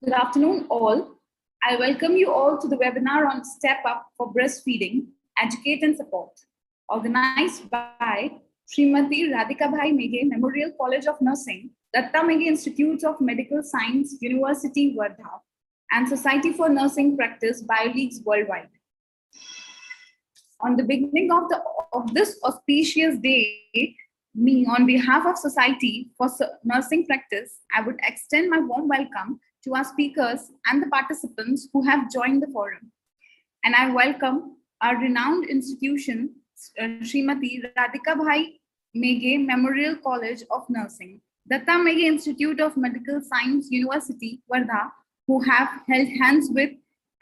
Good afternoon, all. I welcome you all to the webinar on Step Up for Breastfeeding, Educate and Support, organized by Srimati Radhikabai Meghe Memorial College of Nursing, Datta Meghe Institute of Medical Science, University Wardha, and Society for Nursing Practice, BioLeagues Worldwide. On the beginning of this auspicious day, on behalf of Society for Nursing Practice, I would extend my warm welcome to our speakers and the participants who have joined the forum. And I welcome our renowned institution, Srimati Radhikabai Meghe Memorial College of Nursing, Datta Meghe Institute of Medical Science, University Wardha, who have held hands with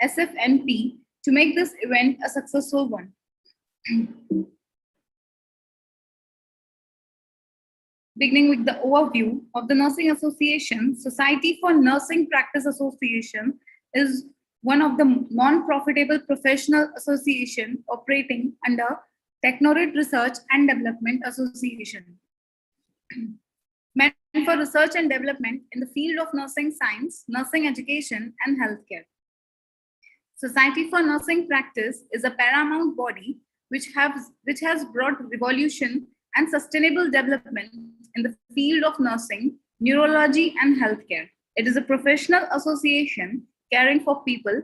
SFNP to make this event a successful one. Beginning with the overview of the Nursing Association, Society for Nursing Practice Association is one of the non-profitable professional association operating under Technorate Research and Development Association, meant for research and development in the field of nursing science, nursing education, and healthcare. Society for Nursing Practice is a paramount body which has brought revolution and sustainable development in the field of nursing, neurology, and healthcare. It is a professional association caring for people.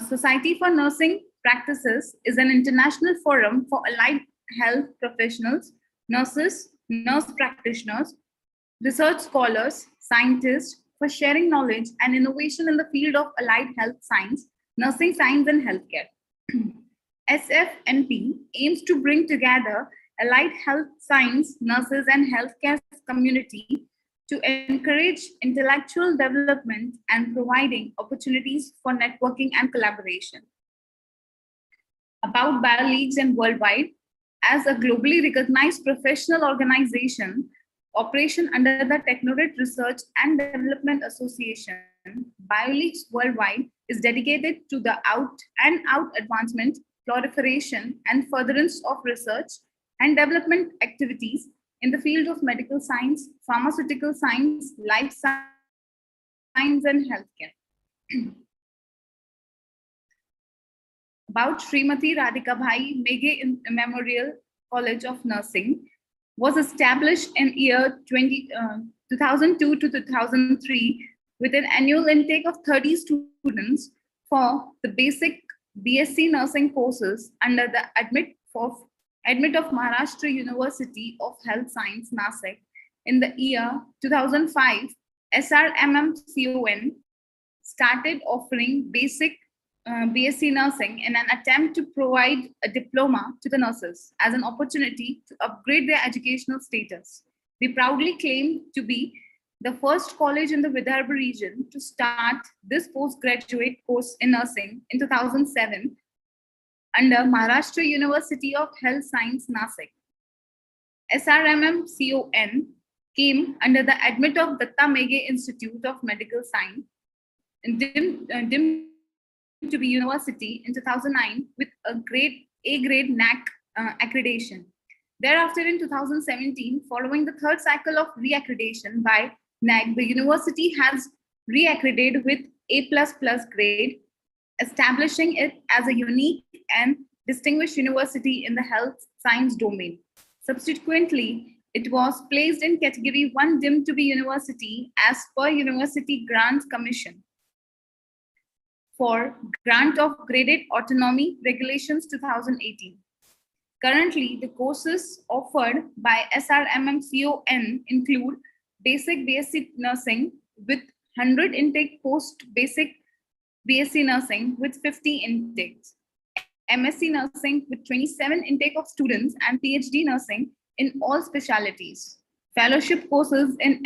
Society for Nursing Practices is an international forum for allied health professionals, nurses, nurse practitioners, research scholars, scientists, for sharing knowledge and innovation in the field of allied health science, nursing science, and healthcare. SFNP aims to bring together allied health science, nurses, and healthcare community to encourage intellectual development and providing opportunities for networking and collaboration. About BioLeagues and Worldwide, as a globally recognized professional organization, operation under the Technorate Research and Development Association, BioLeagues worldwide is dedicated to the out advancement, proliferation, and furtherance of research and development activities in the field of medical science, pharmaceutical science, life science, and healthcare. About Srimati Radhikabai, Meghe Memorial College of Nursing was established in year 2002 to 2003 with an annual intake of 30 students for the basic BSc nursing courses under the admit of Maharashtra University of Health Science, Nasik. In the year 2005, SRMMCON started offering basic BSc nursing in an attempt to provide a diploma to the nurses as an opportunity to upgrade their educational status. We proudly claim to be the first college in the Vidarbha region to start this postgraduate course in nursing in 2007 under Maharashtra University of Health Science, Nasik. SRMMCON came under the admit of Datta Meghe Institute of Medical Science, to be university in 2009 with a A grade NAC accreditation. Thereafter, in 2017, following the third cycle of reaccreditation by NAC, the university has reaccredited with A++ grade, establishing it as a unique and distinguished university in the health science domain. Subsequently, it was placed in category 1 deemed to be university as per University Grants Commission for grant of graded autonomy regulations 2018. Currently, the courses offered by SRMMCON include basic BSc nursing with 100 intake, post basic BSc nursing with 50 intakes, MSc nursing with 27 intake of students, and PhD nursing in all specialties. Fellowship courses in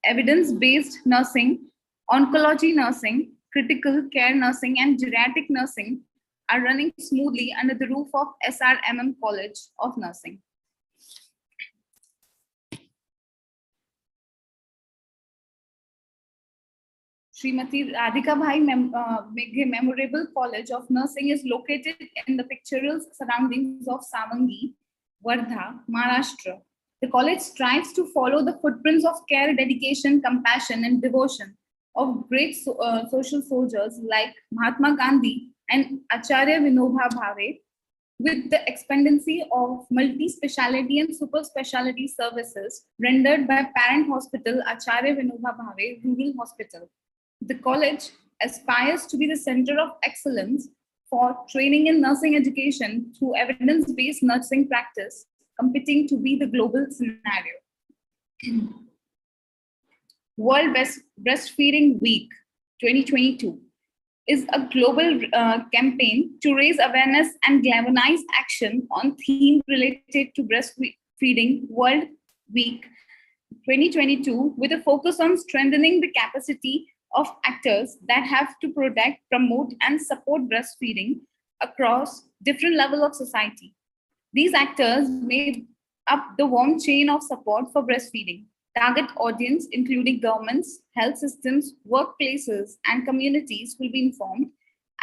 evidence-based nursing, oncology nursing, critical care nursing, and geriatric nursing are running smoothly under the roof of SRMM College of Nursing. Srimati Radhikabai Meghe Memorable College of Nursing is located in the picturesque surroundings of Savangi, Wardha, Maharashtra. The college strives to follow the footprints of care, dedication, compassion, and devotion of great social soldiers like Mahatma Gandhi and Acharya Vinoba Bhave, with the expendency of multi-speciality and super-speciality services rendered by parent hospital Acharya Vinoba Bhave Rural Hospital. The college aspires to be the center of excellence for training in nursing education through evidence-based nursing practice, competing to be the global scenario. World Breastfeeding Week 2022 is a global campaign to raise awareness and galvanize action on themes related to Breastfeeding World Week 2022 with a focus on strengthening the capacity of actors that have to protect, promote, and support breastfeeding across different levels of society. These actors make up the warm chain of support for breastfeeding. Target audience, including governments, health systems, workplaces, and communities, will be informed,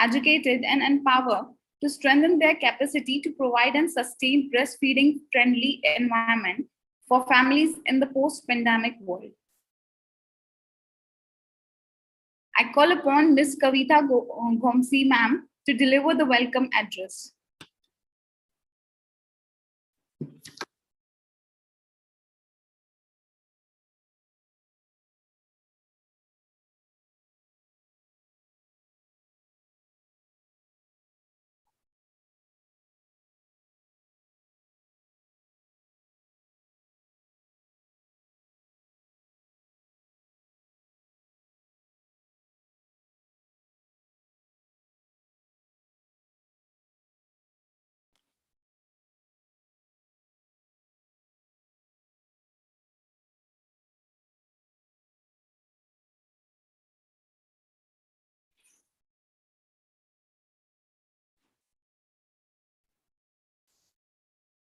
educated, and empowered to strengthen their capacity to provide and sustain breastfeeding-friendly environment for families in the post-pandemic world. I call upon Ms. Kavita Gomsi, ma'am, to deliver the welcome address.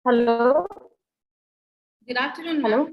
Hello. Good afternoon. Hello.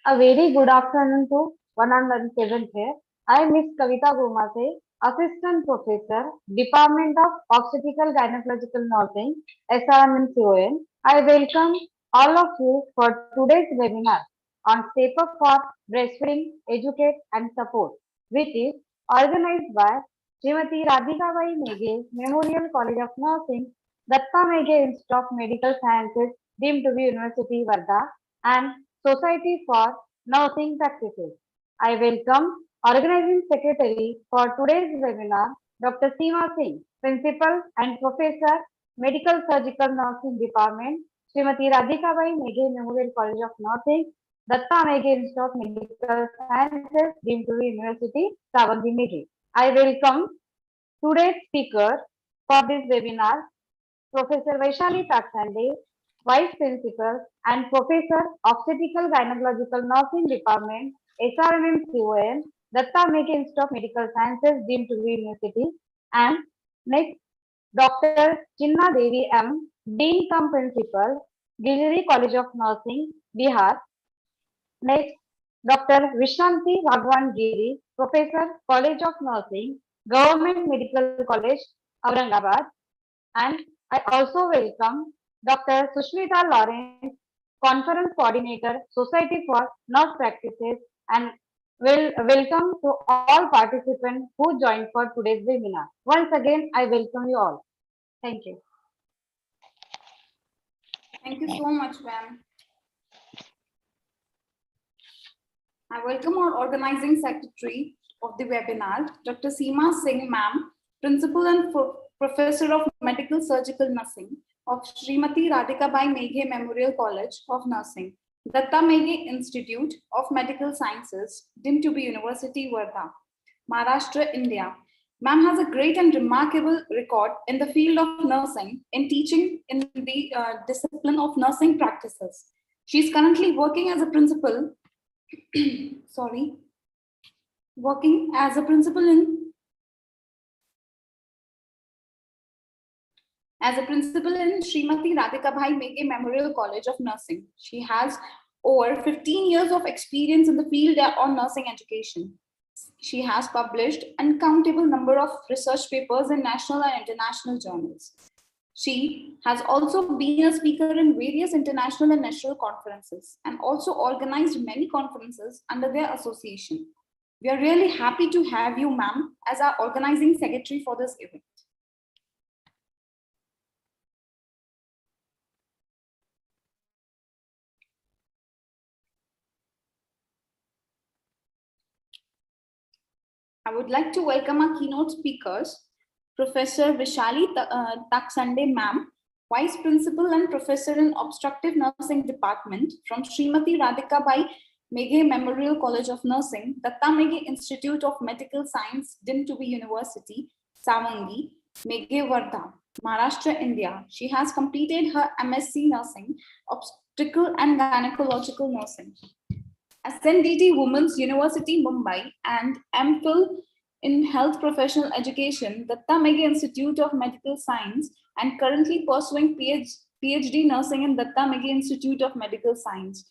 A very good afternoon to 107 here. I, Miss Kavita Gomase, Assistant Professor, Department of Obstetrical Gynecological Nursing, SRMMCON. I welcome all of you for today's webinar on Step Up for Breastfeeding, Educate and Support, which is organized by Srimati Radhikabai Meghe, Memorial College of Nursing, Datta Meghe Institute of Medical Sciences, deemed to be University Wardha, and Society for Nursing Practices. I welcome Organizing Secretary for today's webinar, Dr. Seema Singh, Principal and Professor, Medical Surgical Nursing Department, Srimati Radhikabai Meghe Memorial College of Nursing, Datta Meghe Institute of Medical Sciences, deemed to be University, Savanthi Meghe. I welcome today's speaker for this webinar, Professor Vaishali Taksande, Vice Principal and Professor, Obstetrical Gynecological Nursing Department, SRMMCON, Datta Meghe Institute of Medical Sciences, deemed to be University, and next, Dr. Chinna Devi M, Dean cum Principal, Gilgiri College of Nursing, Bihar. Next, Dr. Vishranti Bhagwan Giri, Professor, College of Nursing, Government Medical College, Aurangabad. And I also welcome Dr. Sushmita Lawrence, Conference Coordinator, Society for Nurse Practices, and welcome to all participants who joined for today's webinar. Once again, I welcome you all. Thank you. Thank you so much, ma'am. I welcome our organizing secretary of the webinar, Dr. Seema Singh, ma'am, Principal and Professor of Medical Surgical Nursing of Srimati Radhikabai Meghe Memorial College of Nursing, Datta Meghe Institute of Medical Sciences, deemed to be University Wardha, Maharashtra, India. Ma'am has a great and remarkable record in the field of nursing in teaching in the discipline of nursing practices. She's currently working as a principal working as a principal in Srimati Radhikabai Meghe Memorial College of Nursing. She has over 15 years of experience in the field on nursing education. She has published uncountable number of research papers in national and international journals. She has also been a speaker in various international and national conferences and also organized many conferences under their association. We are really happy to have you, ma'am, as our organizing secretary for this event. I would like to welcome our keynote speakers, Professor Vaishali Taksande, ma'am, Vice Principal and Professor in Obstructive Nursing Department from Srimati Radhikabai Meghe Memorial College of Nursing, Datta Meghe Institute of Medical Science, deemed to be University, Savanthi, Meghe Wardha, Maharashtra, India. She has completed her MSc Nursing, Obstetrical and Gynecological Nursing, SNDT Women's University, Mumbai, and MPhil in Health Professional Education, Datta Meghe Institute of Medical Science, and currently pursuing PhD Nursing in Datta Meghe Institute of Medical Science.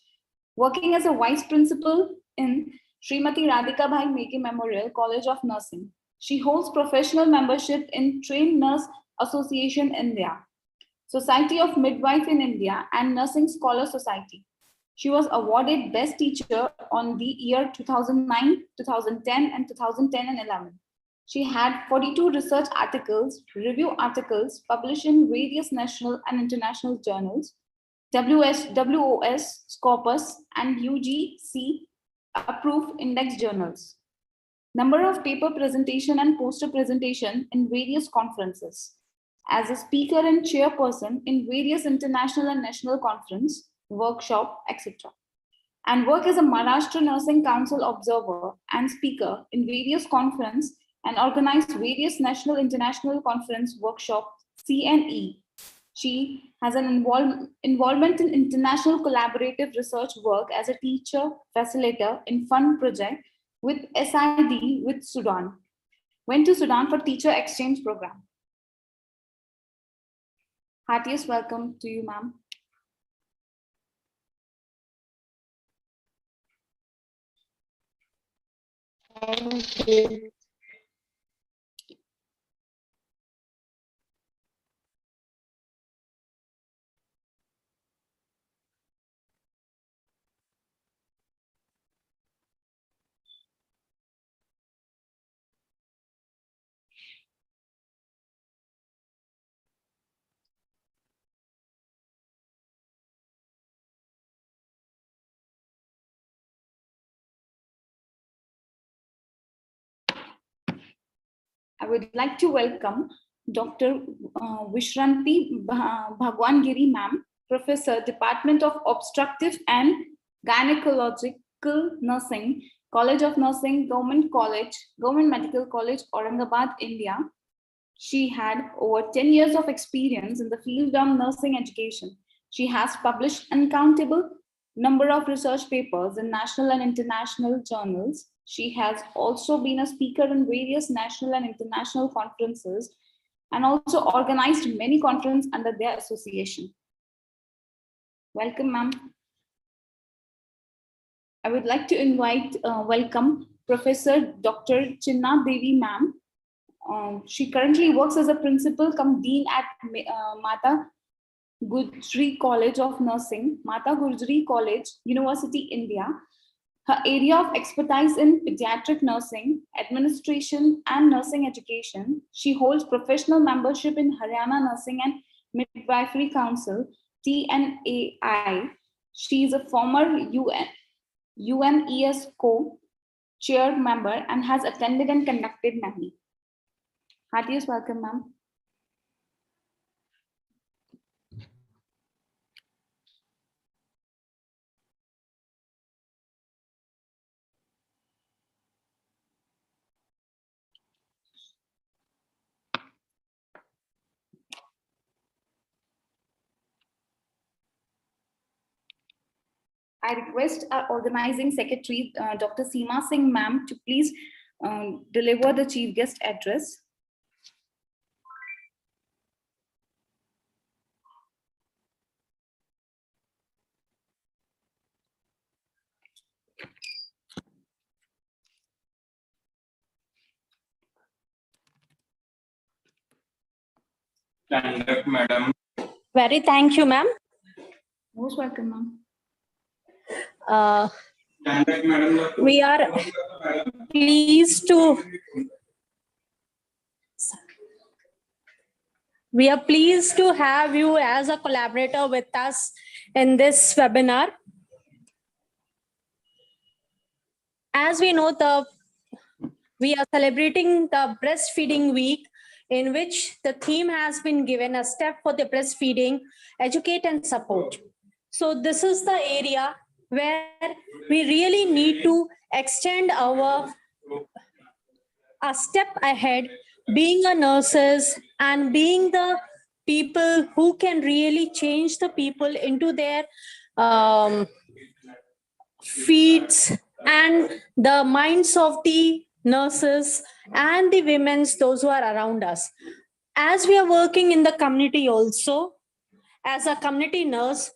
Working as a Vice Principal in Srimati Radhikabai Meghe Memorial College of Nursing. She holds professional membership in Trained Nurse Association India, Society of Midwife in India, and Nursing Scholar Society. She was awarded Best Teacher on the year 2009, 2010, and 2010 and 11. She had 42 research articles, review articles published in various national and international journals, WOS, Scopus, and UGC approved index journals. Number of paper presentation and poster presentation in various conferences. As a speaker and chairperson in various international and national conference, workshop, etc. And work as a Maharashtra Nursing Council observer and speaker in various conferences and organized various national international conference workshop CNE. She has an involvement in international collaborative research work as a teacher, facilitator in fund project with SID with Sudan. Went to Sudan for teacher exchange program. Heartiest welcome to you, ma'am. Thank you. I would like to welcome Dr. Vishranti Bhagwangiri ma'am, Professor, Department of Obstructive and Gynecological Nursing, College of Nursing, Government Medical College, Aurangabad, India. She had over 10 years of experience in the field of nursing education. She has published uncountable number of research papers in national and international journals. She has also been a speaker in various national and international conferences and also organized many conferences under their association. Welcome, ma'am. I would like to welcome Professor Dr. Chinna Devi, ma'am. She currently works as a principal cum dean at Mata Gujri College of Nursing, Mata Gujri College, University, India. Her area of expertise in pediatric nursing, administration, and nursing education. She holds professional membership in Haryana Nursing and Midwifery Council, TNAI. She is a former UNESCO chair member and has attended and conducted many. Heartiest welcome, ma'am. I request our organizing secretary, Dr. Seema Singh, ma'am, to please deliver the chief guest address. Stand up, madam. Very thank you, ma'am. Most welcome, ma'am. Stand up, madam. We are pleased to have you as a collaborator with us in this webinar. As we know, we are celebrating the breastfeeding week, in which the theme has been given a step for the breastfeeding, educate and support. So this is the area where we really need to extend a step ahead, being a nurses and being the people who can really change the people into their feeds and the minds of the nurses and the women's, those who are around us. As we are working in the community also, as a community nurse,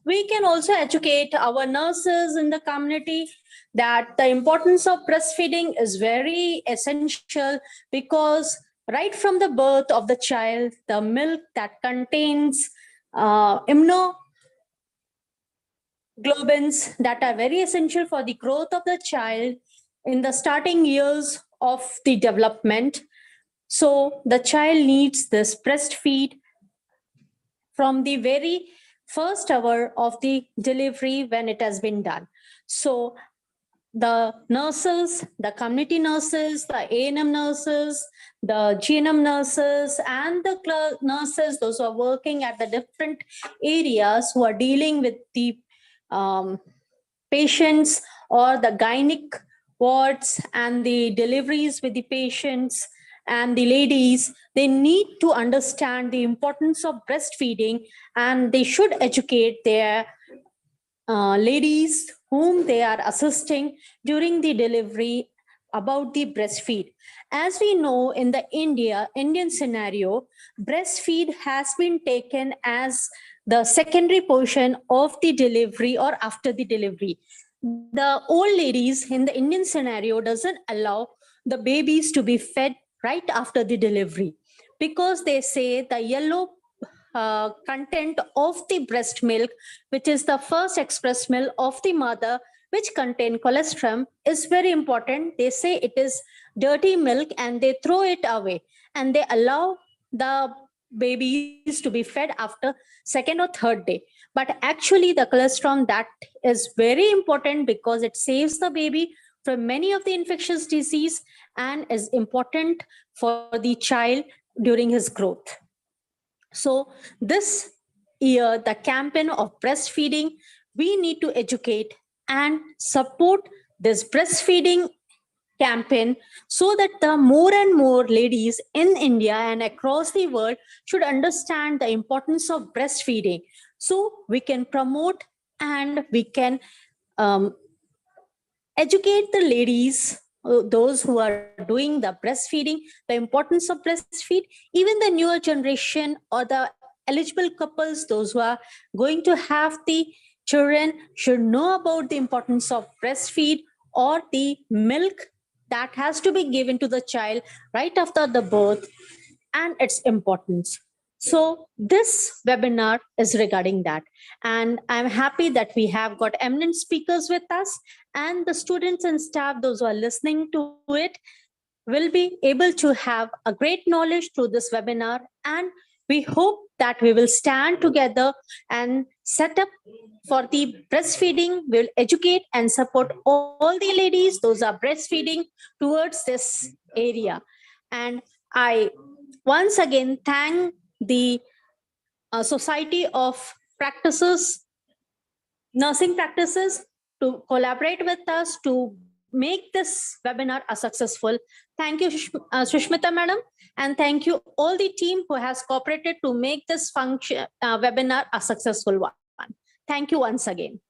we can also educate our nurses in the community that the importance of breastfeeding is very essential, because right from the birth of the child, the milk that contains immunoglobulins that are very essential for the growth of the child in the starting years of the development. So the child needs this breastfeed from the very first hour of the delivery when it has been done. So the nurses, the community nurses, the A&M nurses, the GNM nurses, and the nurses, those who are working at the different areas who are dealing with the patients or the gynec wards and the deliveries with the patients and the ladies, they need to understand the importance of breastfeeding, and they should educate their ladies whom they are assisting during the delivery about the breastfeed. As we know, in the Indian scenario, breastfeed has been taken as the secondary portion of the delivery or after the delivery. The old ladies in the Indian scenario doesn't allow the babies to be fed right after the delivery, because they say the yellow content of the breast milk, which is the first express milk of the mother, which contain colostrum, is very important. They say it is dirty milk and they throw it away, and they allow the babies to be fed after second or third day. But actually the colostrum, that is very important because it saves the baby from many of the infectious disease and is important for the child during his growth. So this year, the campaign of breastfeeding, we need to educate and support this breastfeeding campaign so that the more and more ladies in India and across the world should understand the importance of breastfeeding. So we can promote and we can educate the ladies, those who are doing the breastfeeding, the importance of breastfeed. Even the newer generation or the eligible couples, those who are going to have the children, should know about the importance of breastfeed or the milk that has to be given to the child right after the birth and its importance. So this webinar is regarding that. And I'm happy that we have got eminent speakers with us, and the students and staff, those who are listening to it, will be able to have a great knowledge through this webinar. And we hope that we will stand together and set up for the breastfeeding. We'll educate and support all the ladies, those are breastfeeding, towards this area. And I once again thank the Society of Practices, Nursing Practices, to collaborate with us to make this webinar a successful. Thank you, Shushmita madam, and thank you all the team who has cooperated to make this function webinar a successful one. Thank you once again.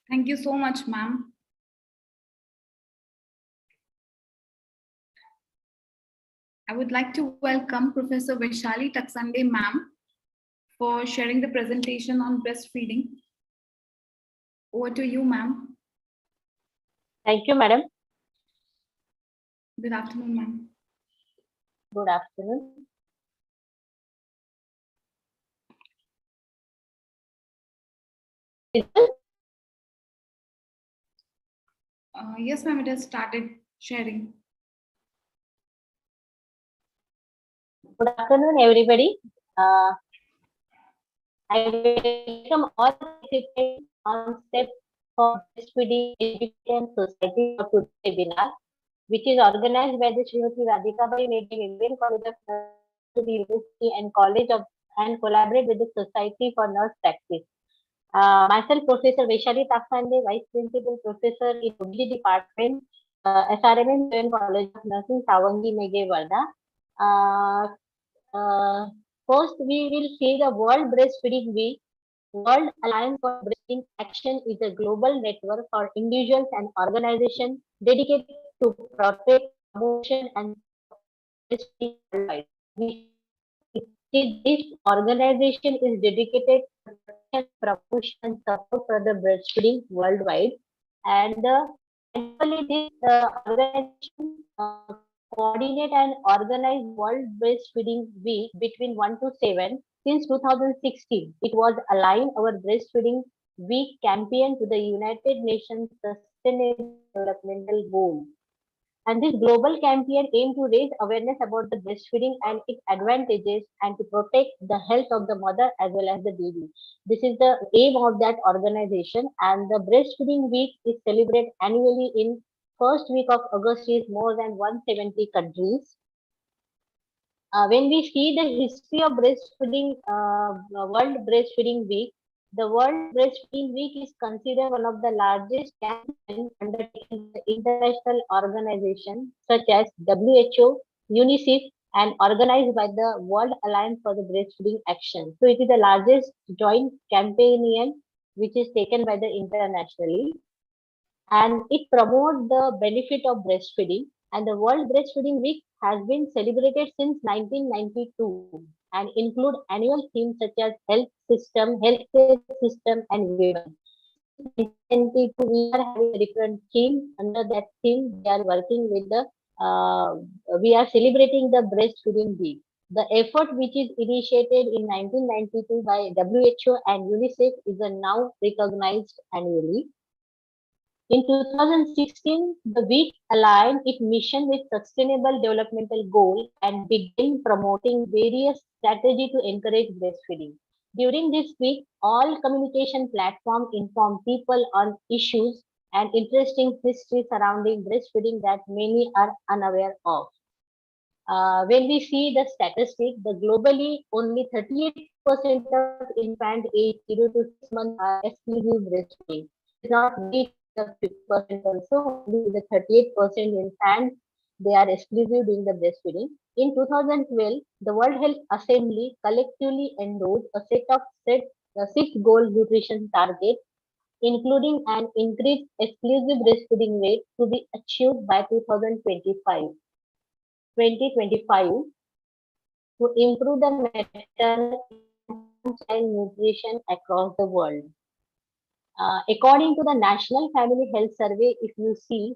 Thank you so much, ma'am. I would like to welcome Professor Vaishali Taksande, ma'am, for sharing the presentation on breastfeeding. Over to you, ma'am. Thank you, madam. Good afternoon, ma'am. Good afternoon. Yes, ma'am, it has started sharing. Good afternoon, everybody. I welcome all participants on step for breastfeeding education society for today's webinar, which is organized by the Srimati Radhikabai, Meghe, Indian College of Nursing University and College of, and collaborate with the Society for Nurse Practice. Myself, Professor Vaishali Taksande, Vice Principal Professor in OBG Department, SRMMCON College of Nursing, Savangi, Meghe, Wardha. First, we will see the World Breastfeeding Week. World Alliance for Breastfeeding Action is a global network for individuals and organizations dedicated to protect, promotion, and breastfeeding worldwide. This organization is dedicated to promotion and support for the breastfeeding worldwide, and actually this organization coordinate and organize World Breastfeeding Week between 1 to 7 since 2016. It was aligned our Breastfeeding Week campaign to the United Nations Sustainable Developmental Goals. And this global campaign aimed to raise awareness about the breastfeeding and its advantages and to protect the health of the mother as well as the baby. This is the aim of that organization, and the Breastfeeding Week is celebrated annually in first week of August in more than 170 countries. When we see the history of breastfeeding, World Breastfeeding Week, the World Breastfeeding Week is considered one of the largest campaigns undertaken by international organizations such as WHO, UNICEF, and organized by the World Alliance for the Breastfeeding Action. So it is the largest joint campaign which is taken by the internationally, and it promotes the benefit of breastfeeding. And the World Breastfeeding Week has been celebrated since 1992. and include annual themes such as healthcare system, and women. Since 1992, we are having a different theme. Under that theme, we are working with we are celebrating the breastfeeding week. The effort, which is initiated in 1992 by WHO and UNICEF, is now recognized annually. In 2016, the week aligned its mission with Sustainable Developmental Goal and began promoting various strategies to encourage breastfeeding. During this week, all communication platforms inform people on issues and interesting history surrounding breastfeeding that many are unaware of. When we see the statistic, the globally only 38% of infant age 0 to 6 months are exclusive breastfeeding. It is not reached the 50% also, only the 38% infants they are exclusive during the breastfeeding. In 2012, the World Health Assembly collectively endorsed a set of six goal nutrition targets, including an increased exclusive breastfeeding rate to be achieved by 2025 to improve the maternal and child nutrition across the world. According to the National Family Health Survey, if you see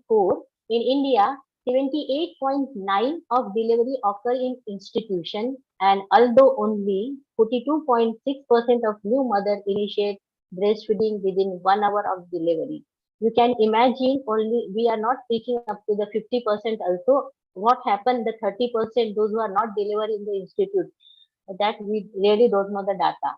in India, 78.9 of delivery occur in institution, and although only 42.6% of new mothers initiate breastfeeding within 1 hour of delivery. You can imagine only we are not reaching up to the 50% also. What happened, the 30%, those who are not delivered in the institute, that we really don't know the data.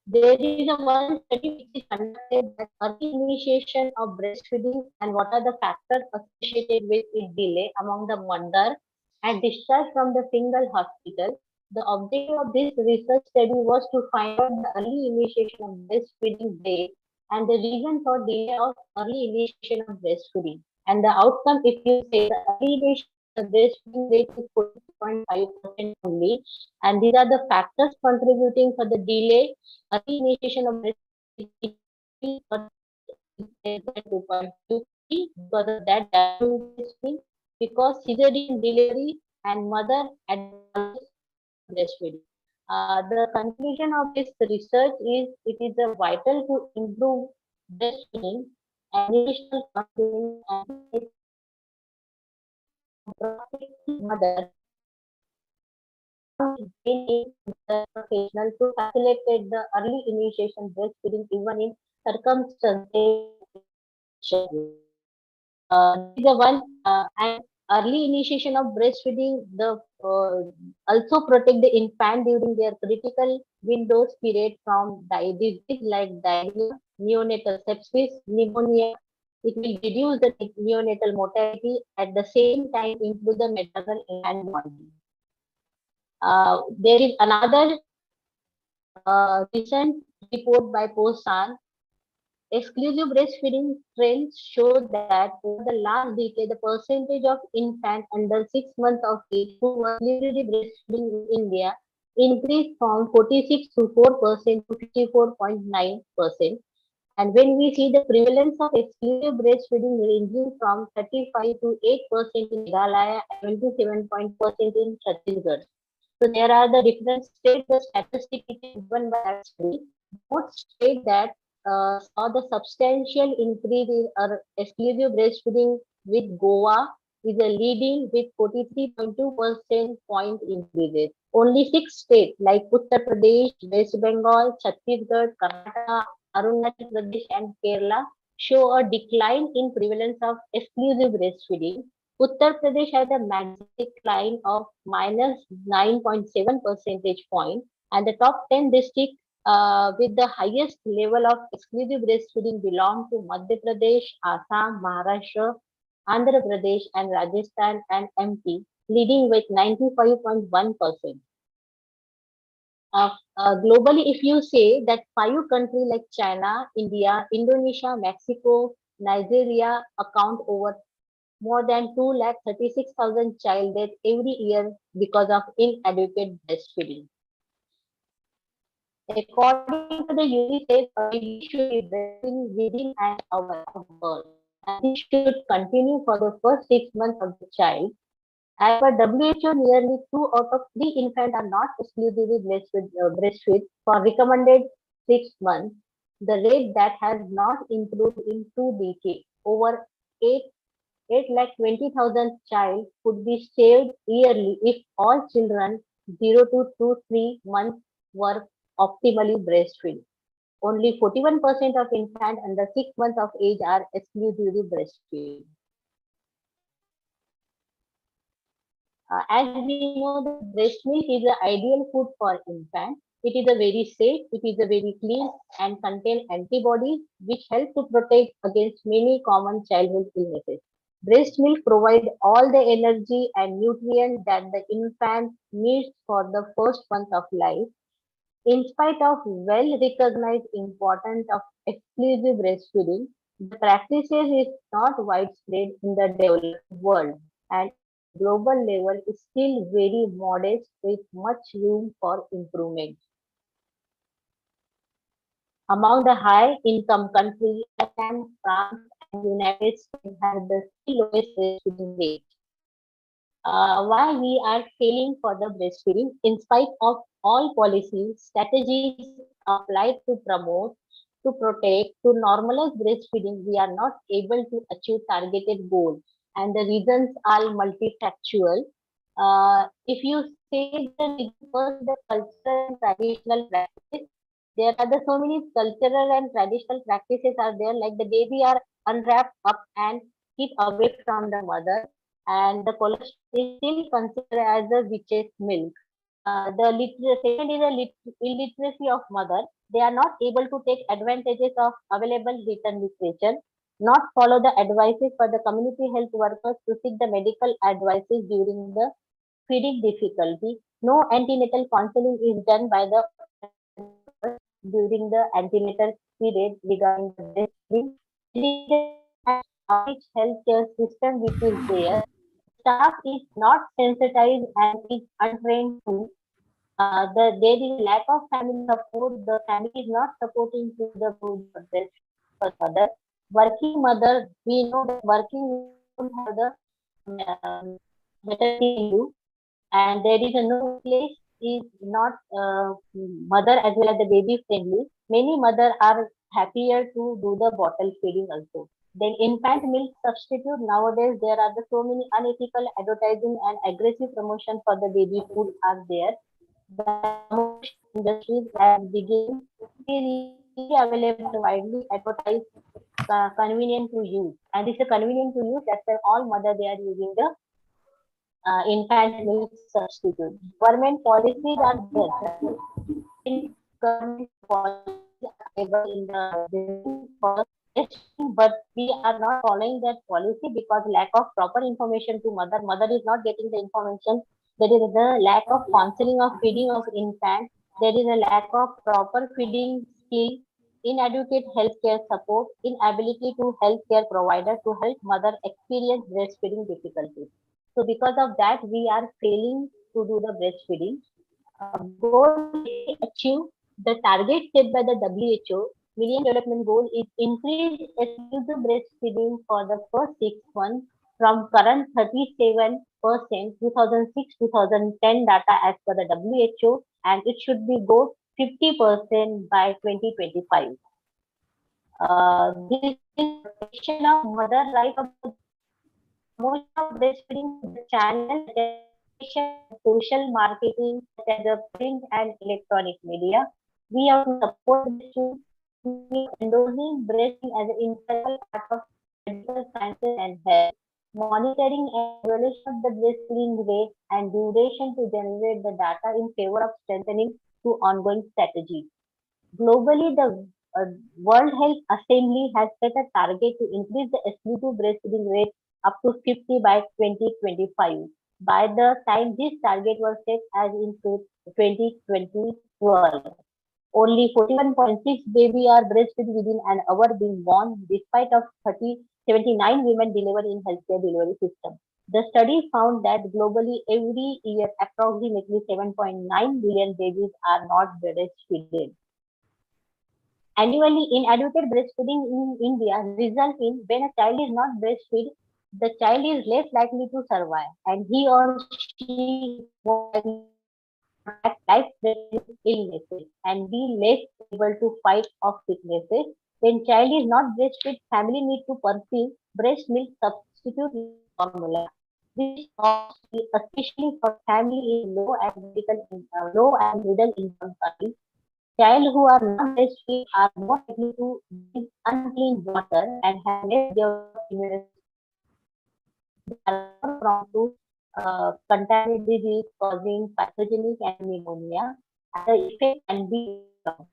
There is a one study which is conducted that early initiation of breastfeeding and what are the factors associated with its delay among the mother and discharge from the single hospital. The objective of this research study was to find out the early initiation of breastfeeding date and the reason for delay of early initiation of breastfeeding. And the outcome, if you say the early initiation of breastfeeding rate is 40.5% only, and these are the factors contributing for the delay early initiation of breastfeeding because of that breastfeeding, because cesarean delivery and mother advanced breastfeeding. The conclusion of this research is it is vital to improve breastfeeding and nutritional confidence and mother the professional to facilitate the early initiation breastfeeding even in circumstances. This is one and early initiation of breastfeeding the also protect the infant during their critical windows period from disease like diarrhea, neonatal sepsis, pneumonia. It will reduce the neonatal mortality at the same time improve the maternal infant bonding. There is another recent report by POSAN. Exclusive breastfeeding trends show that over the last decade, the percentage of infants under 6 months of age who were exclusively breastfeeding in India increased from 46 to 4% to 54.9%. And when we see the prevalence of exclusive breastfeeding ranging from 35 to 8% in Meghalaya and 27% in Chhattisgarh. So there are the different states, the statistics given by that study. Both state that saw the substantial increase in exclusive breastfeeding with Goa is a leading with 43.2% point increases. Only 6 states like Uttar Pradesh, West Bengal, Chhattisgarh, Karnataka, Arunachal Pradesh and Kerala show a decline in prevalence of exclusive breastfeeding. Uttar Pradesh had a massive decline of minus 9.7 percentage point, and the top 10 districts with the highest level of exclusive breastfeeding belong to Madhya Pradesh, Assam, Maharashtra, Andhra Pradesh, and Rajasthan and MP, leading with 95.1%. Globally, if you say that 5 countries like China, India, Indonesia, Mexico, Nigeria account over more than 236,000 child deaths every year because of inadequate breastfeeding. According to the UNICEF, a baby should be breastfeeding within an hour of birth, and this should continue for the first 6 months of the child. As per WHO, nearly 2 out of 3 infants are not exclusively breastfed for recommended 6 months. The rate that has not improved in 2 decades. Over 8 8,20,000 child could be saved yearly if all children 0 to 3 months were optimally breastfed. Only 41% of infants under 6 months of age are exclusively breastfed. As we know that breast milk is the ideal food for infants, it is a very safe, it is a very clean and contain antibodies which help to protect against many common childhood illnesses. Breast milk provides all the energy and nutrients that the infant needs for the first month of life. In spite of well-recognized importance of exclusive breastfeeding, the practice is not widespread in the developed world and at the global level is still very modest with much room for improvement. Among the high-income countries, Thailand, France, and United States have the still lowest breastfeeding rate. Why we are failing for the breastfeeding in spite of all policies, strategies applied to promote, to protect, to normalize breastfeeding, we are not able to achieve targeted goals. And the reasons are multifactorial. If you say the reason first, the cultural and traditional practices, there are the so many cultural and traditional practices are there, like the baby are unwrapped up and keep away from the mother, and the colostrum is still considered as a witch's milk. Second is the illiteracy of mother. They are not able to take advantages of available written literature, not follow the advices for the community health workers to seek the medical advices during the feeding difficulty. No antenatal counseling is done by the during the antenatal period regarding the breastfeeding. Education and outreach healthcare system which is there, staff is not sensitized and is untrained to. There is a lack of family support. The family is not supporting to the breastfeeding for mother. Working mother, we know that working women don't have the maternity leave, and there is a no place is not mother as well as the baby friendly. Many mother are happier to do the bottle feeding also. Then infant milk substitute, nowadays there are the so many unethical advertising and aggressive promotion for the baby food are there. The promotion industries has begun easily available and widely advertised, convenient to use, and this is convenient to use. That's why all mother they are using the infant milk substitute. Government policies are there. In government policies are available in the for breastfeeding, but we are not following that policy because lack of proper information to mother. Mother is not getting the information. There is the lack of counseling of feeding of infant. There is a lack of proper feeding skill, inadequate healthcare support, inability to healthcare provider to help mother experience breastfeeding difficulties. So because of that, we are failing to do the breastfeeding. Goal may achieve the target set by the WHO. Million Development Goal is increase exclusive breastfeeding for the first 6 months from current 37% 2006-2010 data as per the WHO, and it should be go 50% by 2025. This is protection of mother right of the promotion of breastfeeding to the channel such as education and social marketing such as the print and electronic media. We have to support breastfeeding means endorsing breastfeeding as an integral part of medical sciences and health, monitoring and evaluation of the breastfeeding rate and duration to generate the data in favor of strengthening to ongoing strategies. Globally, the World Health Assembly has set a target to increase the exclusive breastfeeding rate up to 50 by 2025. By the time this target was set as in 2012, only 41.6 baby are breastfed within an hour being born, despite of 79 women delivered in healthcare delivery system. The study found that globally every year approximately 7.9 billion babies are not breastfed. Annually, inadequate breastfeeding in India result in when a child is not breastfed, the child is less likely to survive, and he or she is more likely to contract life-threatening illnesses and be less able to fight off sicknesses. When child is not breastfed, family need to pursue breast milk substitute formula. This is costly, especially for family in low and middle income countries. Child who are not breastfed are more likely to drink unclean water and have less developed immunity. They are more prone to contaminated disease causing pathogenic and pneumonia, and the effect can be lifelong.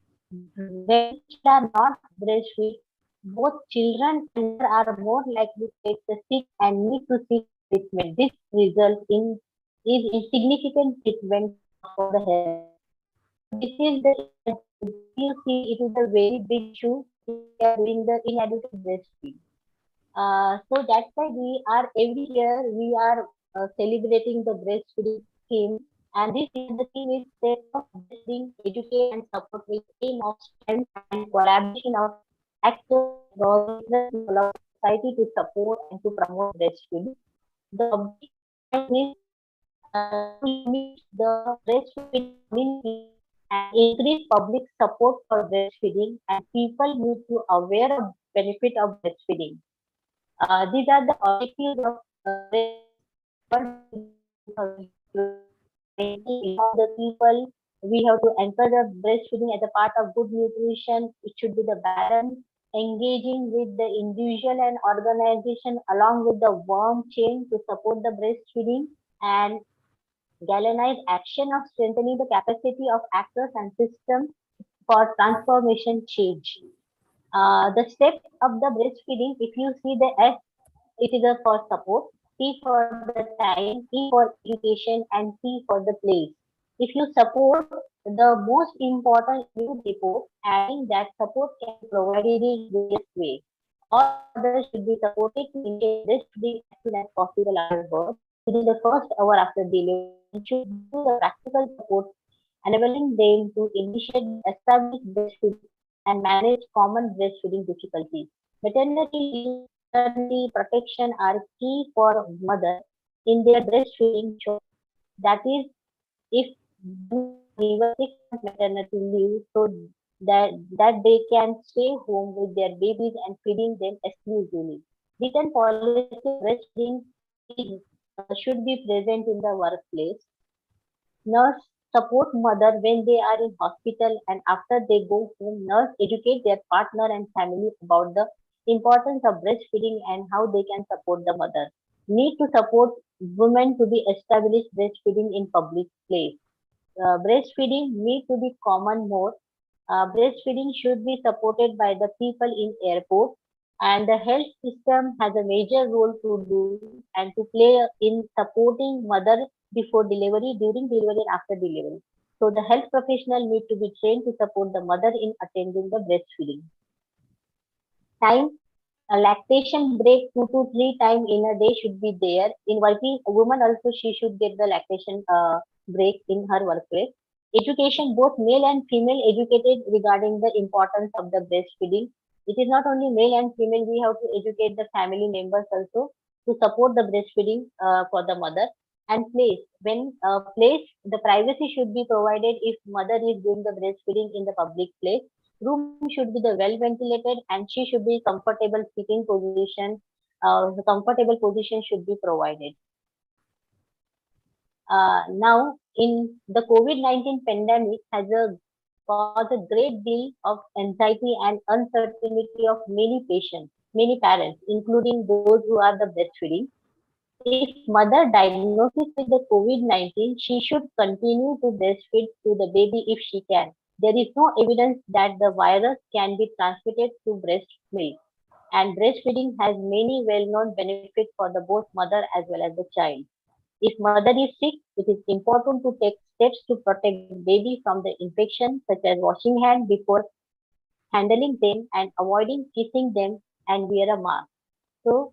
When children are not breastfed, both children and mother are more likely to get the sick and need to seek treatment. This results in is insignificant treatment cost for the health. So this is the you see it is a very big issue if we are doing the inadequate breastfeeding. So that's why we are every year we are celebrating the breastfeeding theme, and this year the theme is State of Breastfeeding, Educate and Support with the aim of strength and collaboration of actors across different level of society to support and to promote breastfeeding. The objective is to limit the breastfeeding community and increase public support for breastfeeding, and people need to aware of benefit of breastfeeding. These are the objectives of inform the people. We have to encourage the breastfeeding as a part of good nutrition. It should be the balance, engaging with the individual and organization along with the warm chain to support the breastfeeding, and galvanize action of strengthening the capacity of actors and systems for transformation change. The steps of the breastfeeding, if you see the S, it is a for support, T for the time, E for education, and P for the place. If you support, the most important you report, adding that support can be provided in various ways. All mothers should be supported to initiate breastfeeding as soon as possible after birth, within the first hour after delivery, and should do the practical support enabling them to initiate established breastfeeding and manage common breastfeeding difficulties. Maternity leave, maternity protection are key for mother in their breastfeeding choice. That is, if give a 6 month maternity leave, so that they can stay home with their babies and feeding them exclusively. Written policy breastfeeding is, should be present in the workplace. Nurse support mother when they are in hospital, and after they go home, nurse educate their partner and family about the importance of breastfeeding and how they can support the mother. Need to support women to be established breastfeeding in public place. Breastfeeding need to be common more. Breastfeeding should be supported by the people in airport, and the health system has a major role to do and to play in supporting mother before delivery, during delivery, and after delivery. So the health professional need to be trained to support the mother in attending the breastfeeding. Time, a lactation break 2 to 3 times in a day should be there. In working woman also she should get the lactation break in her workplace. Education, both male and female educated regarding the importance of the breastfeeding. It is not only male and female, we have to educate the family members also to support the breastfeeding for the mother. And place, when place, the privacy should be provided if mother is doing the breastfeeding in the public place. Room should be the well ventilated and she should be comfortable sitting position. The comfortable position should be provided. Now, in the COVID-19 pandemic has caused a great deal of anxiety and uncertainty of many patients, many parents, including those who are the breastfeeding. If mother diagnosis with the COVID-19, she should continue to breastfeed to the baby if she can. There is no evidence that the virus can be transmitted through breast milk, and breastfeeding has many well-known benefits for the both mother as well as the child. If mother is sick, it is important to take steps to protect the baby from the infection, such as washing hands before handling them and avoiding kissing them and wear a mask. So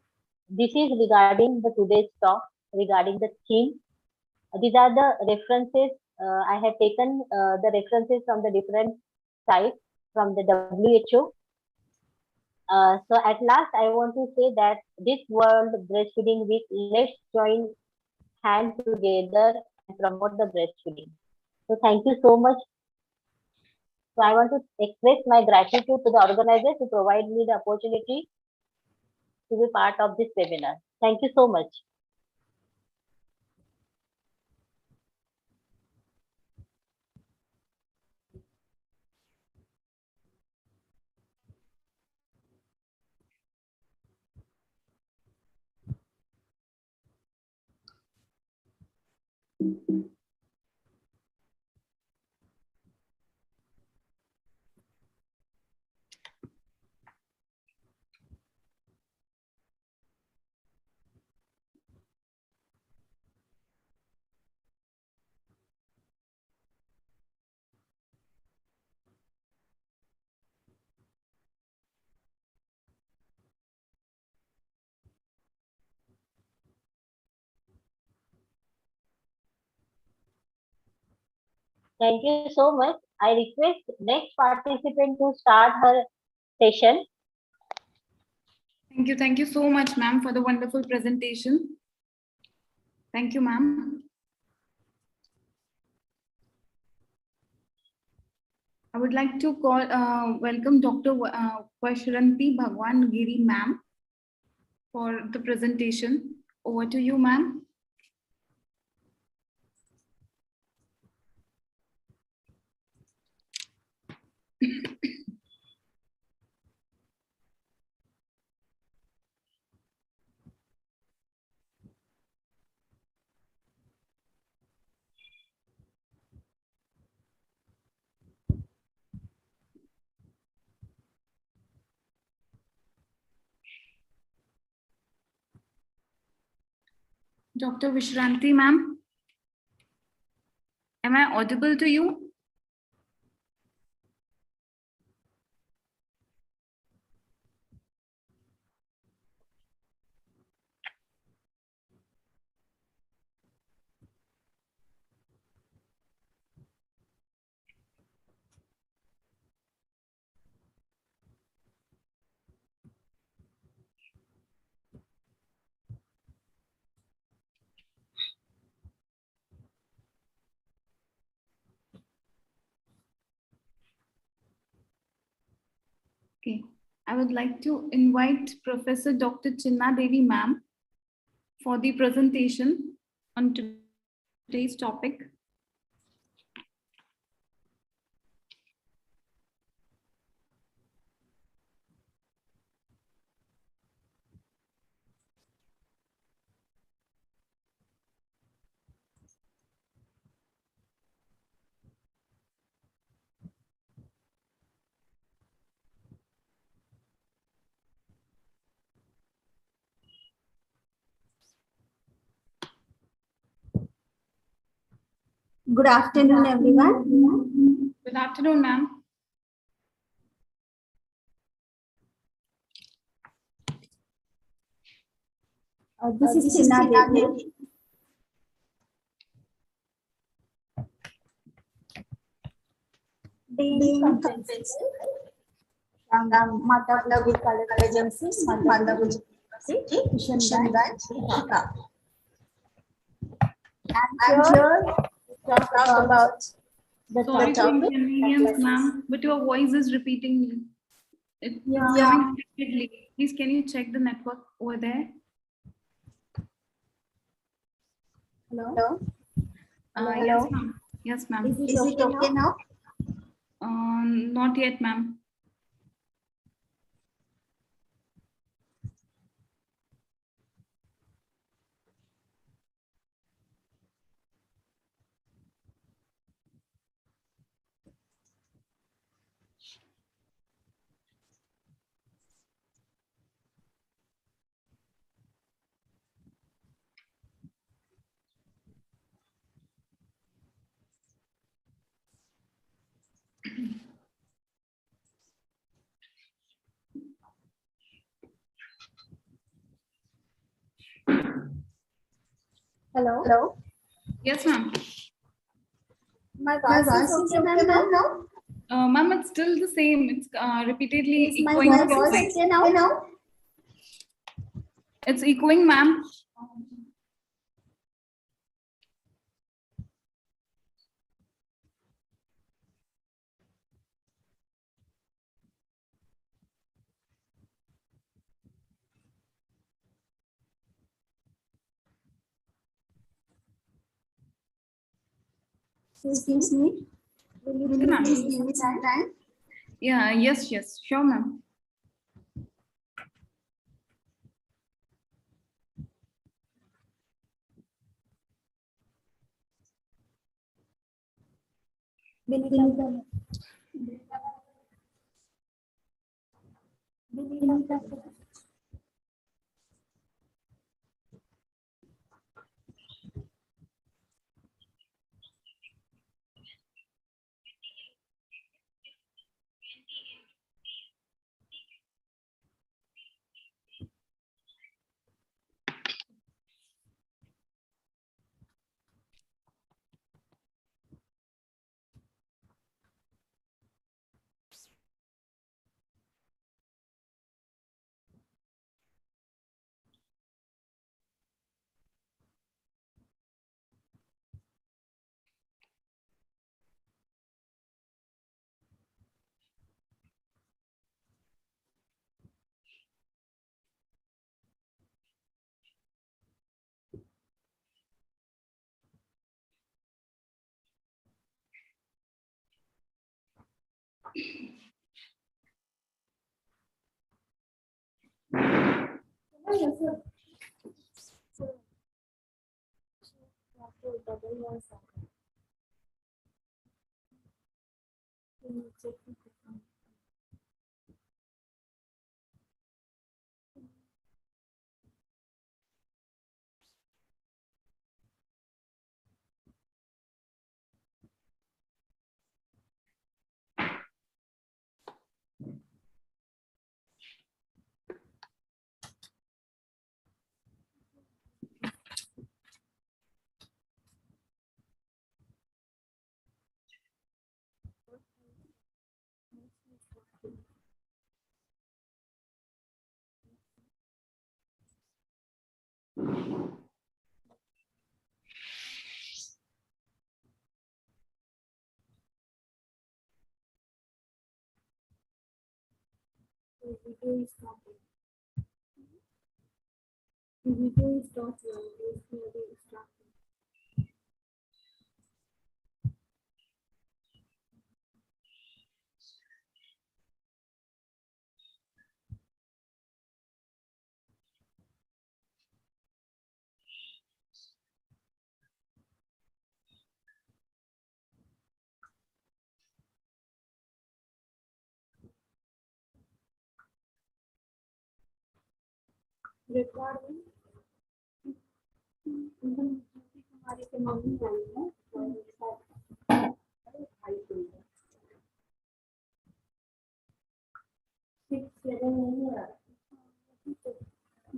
this is regarding the today's talk regarding the theme. These are the references. I have taken the references from the different sites from the WHO. So at last, I want to say that this World Breastfeeding Week, let's join hands together and promote the breastfeeding. So thank you so much. So I want to express my gratitude to the organizers to provide me the opportunity to be part of this webinar. Thank you so much. Thank you so much. I request next participant to start her session. Thank you so much, ma'am, for the wonderful presentation. Thank you, ma'am. I would like to welcome Dr. Vashranti Bhagwan Giri, ma'am, for the presentation. Over to you, ma'am. Dr. Vishranti, ma'am, am I audible to you? Okay, I would like to invite Professor Dr. Chinna Devi, ma'am, for the presentation on today's topic. Good afternoon, everyone. Good afternoon, ma'am. This is Seema Devi. Being compensated from Mata Guji College Agency, Mata Guji University, Mission Branch, Dhaka. I'm here to talk about the Sorry for topic. inconvenience, ma'am, but your voice is repeating. It's coming repeatedly. Please, can you check the network over there? Hello? Yes, ma'am. Yes, ma'am. Is it okay now? Not yet, ma'am. Hello? Yes, ma'am. My voice is okay now? Ma'am, it's still the same. It's repeatedly Is my echoing. voice clear now? It's echoing, ma'am. Excuse me. Will you please give me some time? Yeah, yes, sure, ma'am.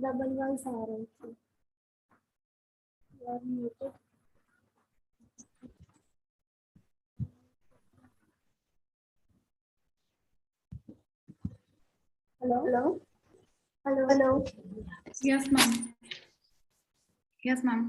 Double voice आ रही थी. You are muted. Hello? Hello? Yes, ma'am. Yes, ma'am.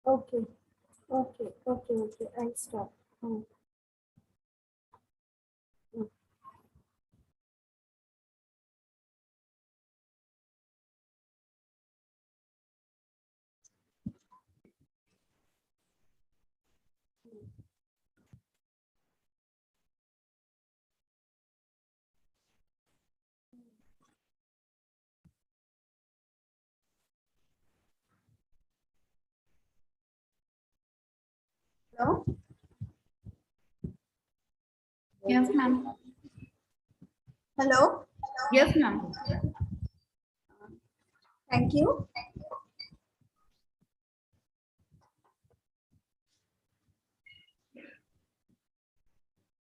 Okay. Okay. Okay. Okay. I'll stop. Hello. Yes, ma'am. Hello. Yes, ma'am. Thank you.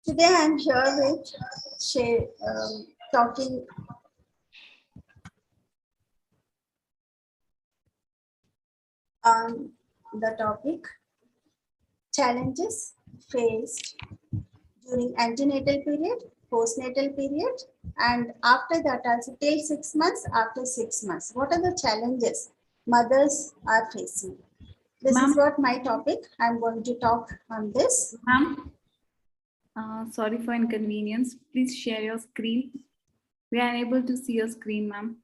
Today I'm here with talking on the topic challenges faced during antenatal period, postnatal period, and after that also till 6 months, after 6 months. What are the challenges mothers are facing? This is what my topic. I'm going to talk on this. Ma'am, sorry for inconvenience. Please share your screen. We are unable to see your screen, ma'am.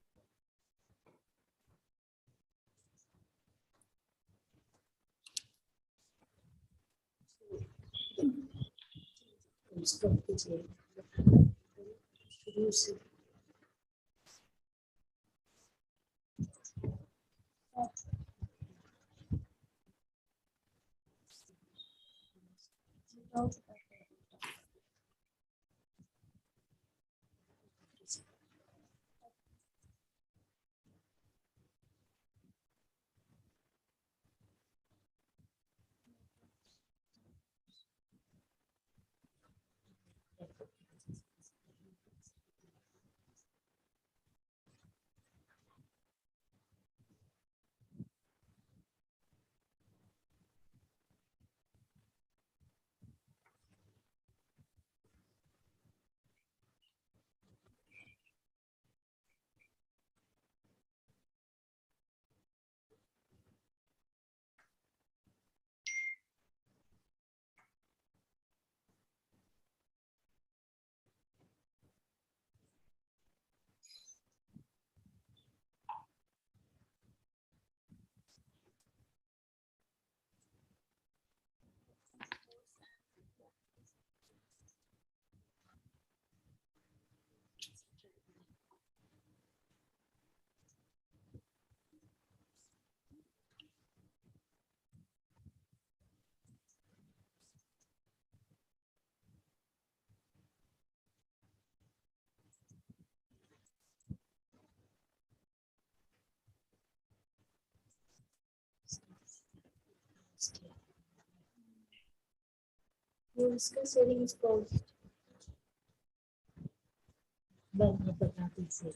Your screen sharing is closed.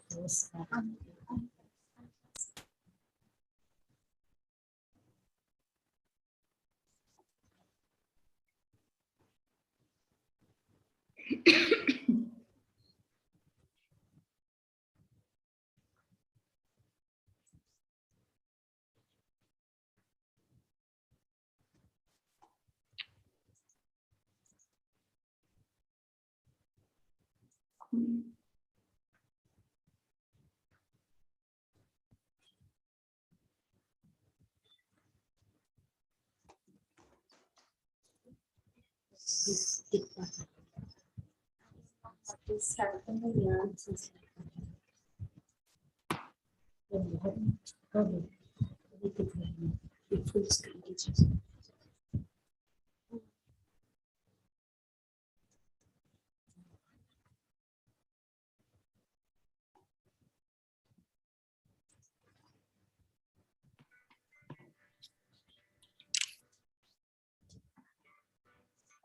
This happening.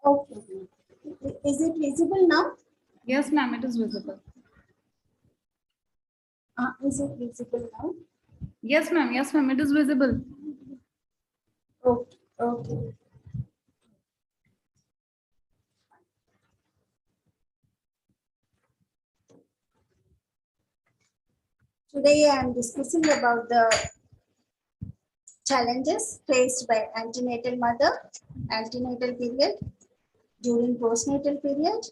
Okay. Is it visible now? Yes, ma'am, it is visible. Is it visible now? Yes, ma'am. Yes, ma'am, it is visible. Okay. Okay. Today I am discussing about the Challenges faced by antenatal mother, antenatal period, during postnatal period,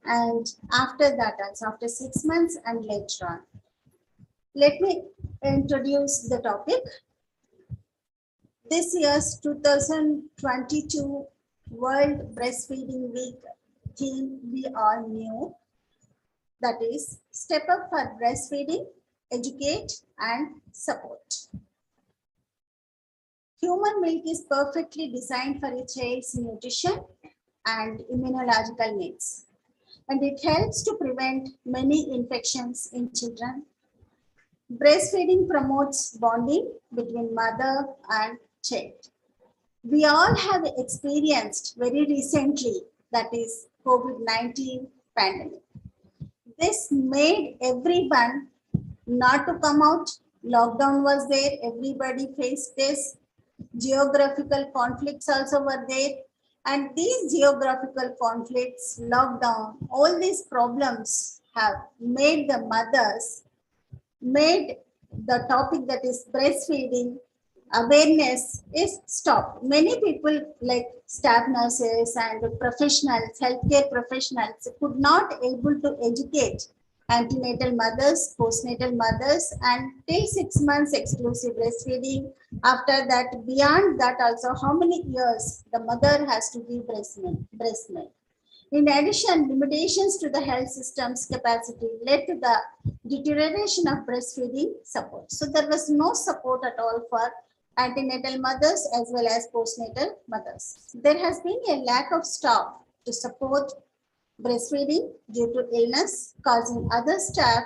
and after that also after 6 months and later on. Let me introduce the topic. This year's 2022 World Breastfeeding Week theme we all knew, that is Step Up for Breastfeeding, Educate and Support. Human milk is perfectly designed for a child's nutrition and immunological needs, and it helps to prevent many infections in children. Breastfeeding promotes bonding between mother and child. We all have experienced very recently, that is COVID-19 pandemic. This made everyone not to come out. Lockdown was there, everybody faced this. Geographical conflicts also were there. And these geographical conflicts, lockdown, all these problems have made the mothers, made the topic that is breastfeeding awareness is stopped. Many people like staff nurses and professionals, healthcare professionals could not able to educate antenatal mothers, postnatal mothers, and till 6 months exclusive breastfeeding. After that, beyond that also, how many years the mother has to give breast milk. In addition, limitations to the health system's capacity led to the deterioration of breastfeeding support. So there was no support at all for antenatal mothers as well as postnatal mothers. There has been a lack of staff to support breastfeeding due to illness, causing other staff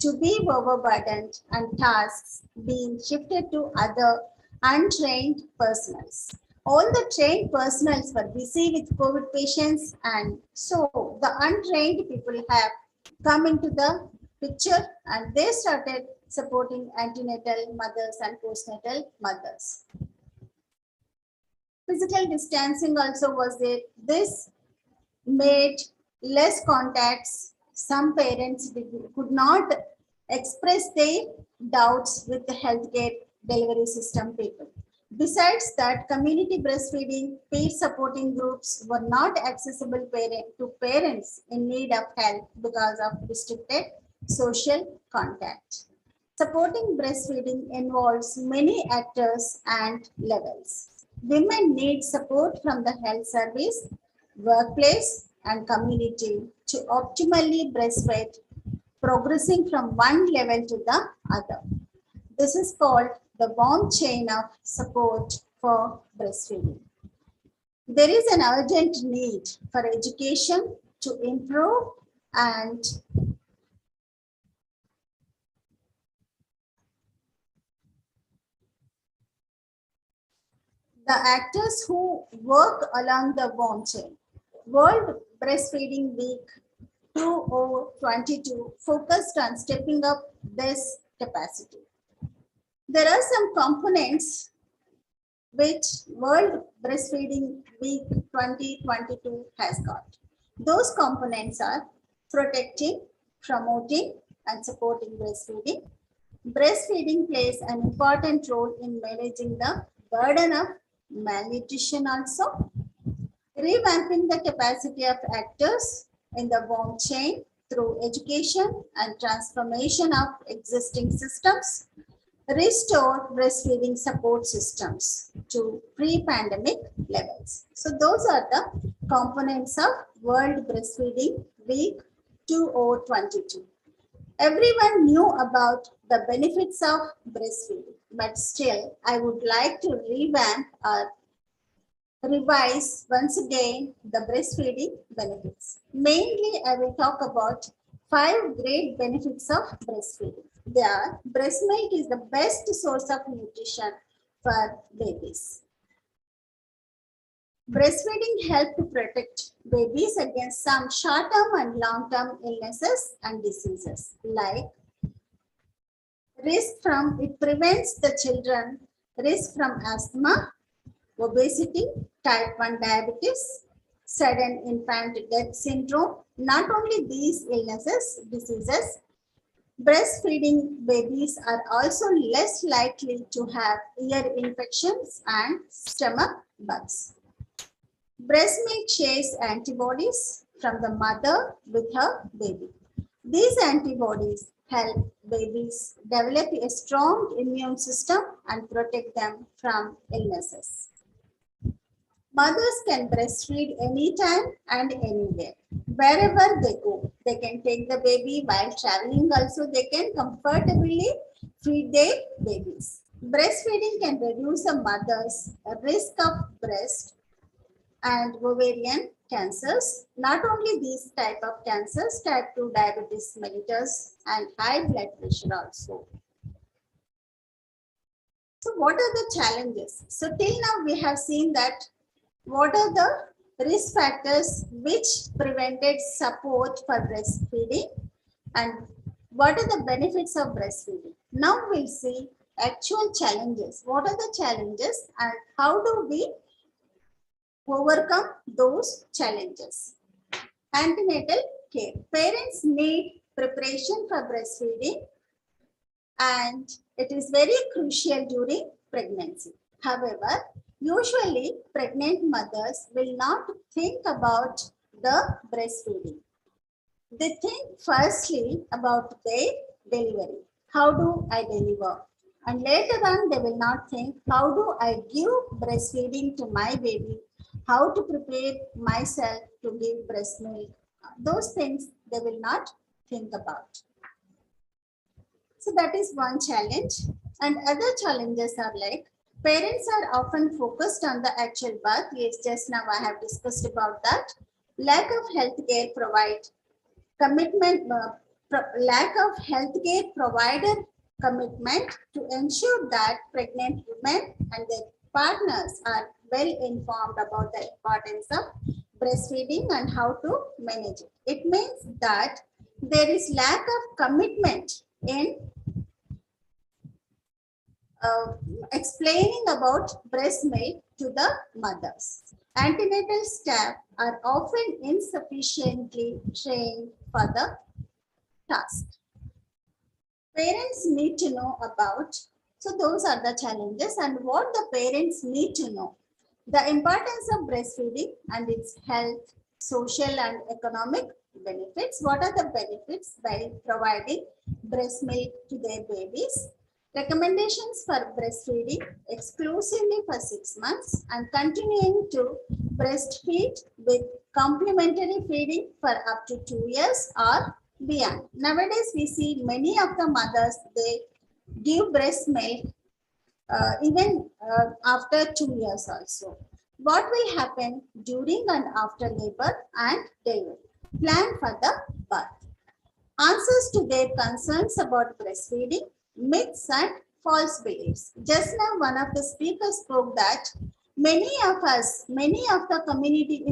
to be overburdened and tasks being shifted to other untrained personnel. All the trained personnel were busy with COVID patients, and so the untrained people have come into the picture and they started supporting antenatal mothers and postnatal mothers. Physical distancing also was there. This made less contacts. Some parents could not express their doubts with the healthcare delivery system people. Besides that, community breastfeeding, peer supporting groups were not accessible to parents in need of help because of restricted social contact. Supporting breastfeeding involves many actors and levels. Women need support from the health service, workplace, and community to optimally breastfeed, progressing from one level to the other. This is called the warm chain of support for breastfeeding. There is an urgent need for education to improve and the actors who work along the warm chain. World Breastfeeding Week 2022 focused on stepping up this capacity. There are some components which World Breastfeeding Week 2022 has got. Those components are protecting, promoting, and supporting breastfeeding. Breastfeeding plays an important role in managing the burden of malnutrition also. Revamping the capacity of actors in the warm chain through education and transformation of existing systems. Restore breastfeeding support systems to pre-pandemic levels. So those are the components of World Breastfeeding Week 2022. Everyone knew about the benefits of breastfeeding, but still I would like to revamp or revise once again the breastfeeding benefits. Mainly, I will talk about 5 great benefits of breastfeeding. They are: breast milk is the best source of nutrition for babies. Breastfeeding helps to protect babies against some short-term and long-term illnesses and diseases like it prevents the children risk from asthma, obesity, type 1 diabetes, sudden infant death syndrome. Not only these illnesses, diseases, Breastfeeding babies are also less likely to have ear infections and stomach bugs. Breast milk shares antibodies from the mother with her baby. These antibodies help babies develop a strong immune system and protect them from illnesses. Mothers can breastfeed anytime and anywhere. Wherever they go, they can take the baby while traveling. Also, they can comfortably feed their babies. Breastfeeding can reduce a mother's risk of breast and ovarian cancers. Not only these type of cancers, type 2 diabetes mellitus and high blood pressure also. So what are the challenges? So till now we have seen that what are the risk factors which prevented support for breastfeeding and what are the benefits of breastfeeding. Now we'll see actual challenges. What are the challenges and how do we overcome those challenges? Antenatal care. Parents need preparation for breastfeeding and it is very crucial during pregnancy. However, usually pregnant mothers will not think about the breastfeeding. They think firstly about their delivery. How do I deliver? And later on, they will not think, how do I give breastfeeding to my baby? How to prepare myself to give breast milk? Those things they will not think about. So that is one challenge. And other challenges are like, parents are often focused on the actual birth. Yes, just now I have discussed about that. Lack of healthcare lack of healthcare provider commitment to ensure that pregnant women and their partners are well informed about the importance of breastfeeding and how to manage it. It means that there is lack of commitment in explaining about breast milk to the mothers. Antenatal staff are often insufficiently trained for the task. Parents need to know about, so those are the challenges and what the parents need to know. The importance of breastfeeding and its health, social and economic benefits. What are the benefits by providing breast milk to their babies? Recommendations for breastfeeding exclusively for 6 months and continuing to breastfeed with complementary feeding for up to 2 years or beyond. Nowadays, we see many of the mothers, they give breast milk even after 2 years also. What will happen during and after labor and delivery? Plan for the birth. Answers to their concerns about breastfeeding, myths and false beliefs. Just now one of the speakers spoke that many of us, many of the community,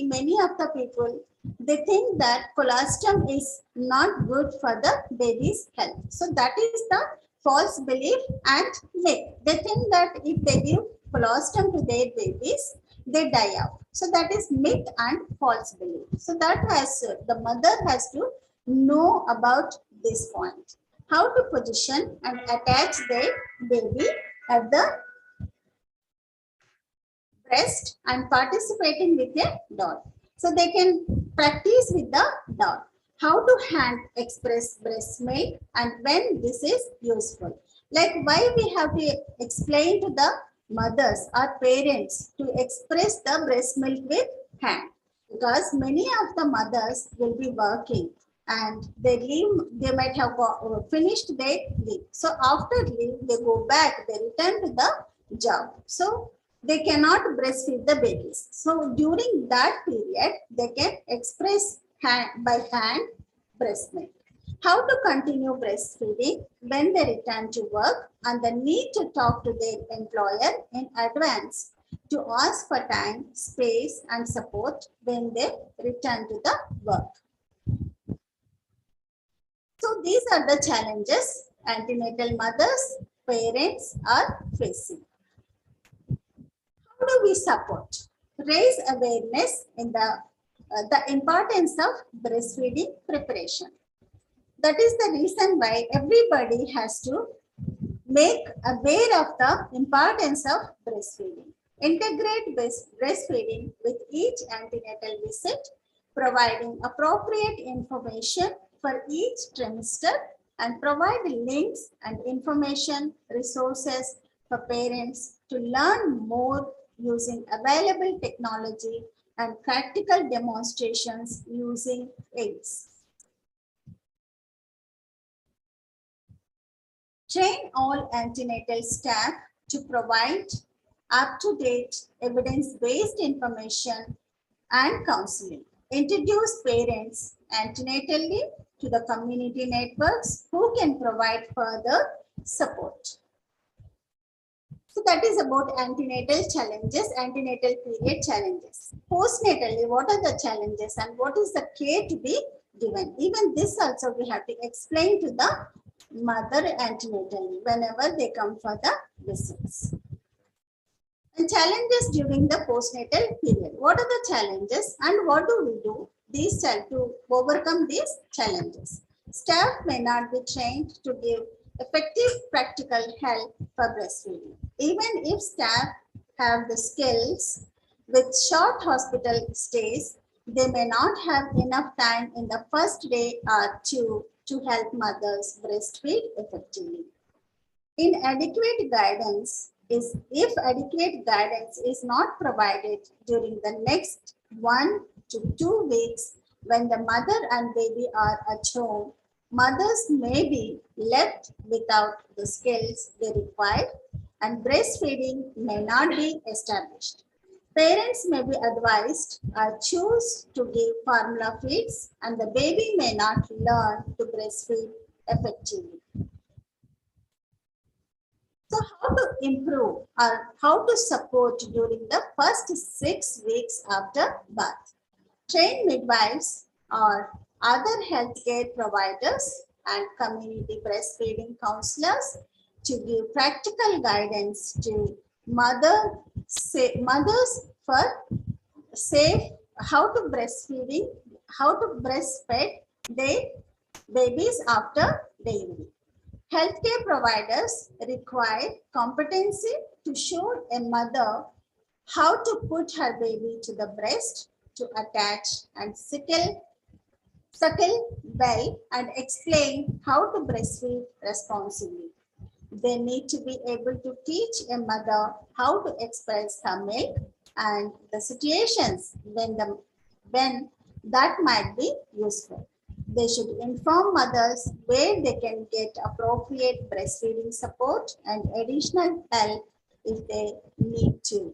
many of the people, they think that colostrum is not good for the baby's health. So that is the false belief and myth. They think that if they give colostrum to their babies, they die out. So that is myth and false belief. So that has the mother has to know about this point. How to position and attach their baby at the breast and participating with a doll. So they can practice with the doll. How to hand express breast milk and when this is useful. Like why we have to explain to the mothers or parents to express the breast milk with hand. Because many of the mothers will be working and they might have finished their leave. So after leave, they go back, they return to the job. So they cannot breastfeed the babies. So during that period, they can express by hand breast milk. How to continue breastfeeding when they return to work and the need to talk to their employer in advance to ask for time, space and support when they return to the work. So these are the challenges antenatal mothers, parents are facing. How do we support? Raise awareness in the importance of breastfeeding preparation. That is the reason why everybody has to make aware of the importance of breastfeeding. Integrate breastfeeding with each antenatal visit, providing appropriate information for each trimester and provide links and information resources for parents to learn more using available technology and practical demonstrations using aids. Train all antenatal staff to provide up-to-date evidence-based information and counseling. Introduce parents antenatally to the community networks who can provide further support. So that is about antenatal challenges, antenatal period challenges. Postnatally, what are the challenges and what is the care to be given? Even this also we have to explain to the mother antenatally whenever they come for the visits. And challenges during the postnatal period. What are the challenges and what do we do to overcome these challenges? Staff may not be trained to give effective practical help for breastfeeding. Even if staff have the skills, with short hospital stays, they may not have enough time in the first day or two to help mothers breastfeed effectively. If adequate guidance is not provided during the next 1 to 2 weeks when the mother and baby are at home, mothers may be left without the skills they require and breastfeeding may not be established. Parents may be advised or choose to give formula feeds and the baby may not learn to breastfeed effectively. So how to improve or how to support during the first 6 weeks after birth? Train midwives or other healthcare providers and community breastfeeding counselors to give practical guidance to mothers for safe how to breastfeed their babies after delivery. Healthcare providers require competency to show a mother how to put her baby to the breast, to attach and suckle well and explain how to breastfeed responsibly. They need to be able to teach a mother how to express her milk and the situations when that might be useful. They should inform mothers where they can get appropriate breastfeeding support and additional help if they need to.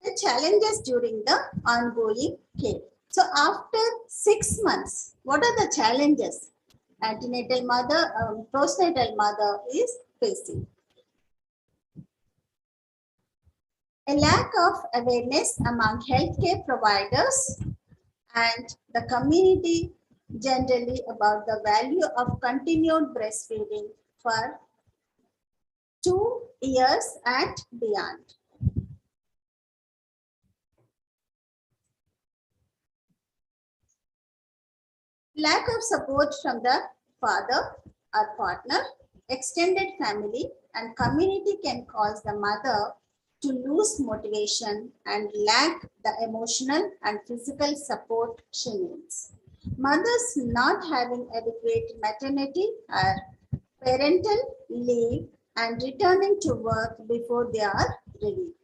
The challenges during the ongoing care. So after 6 months, what are the challenges postnatal mother is facing? A lack of awareness among healthcare providers and the community generally about the value of continued breastfeeding for 2 years and beyond. Lack of support from the father or partner, extended family and community can cause the mother to lose motivation and lack the emotional and physical support she needs. Mothers not having adequate maternity or parental leave and returning to work before they are ready.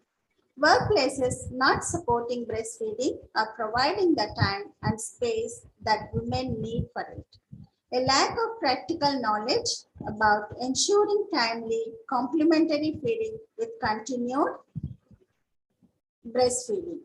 Workplaces not supporting breastfeeding or providing the time and space that women need for it. A lack of practical knowledge about ensuring timely complementary feeding with continued breastfeeding.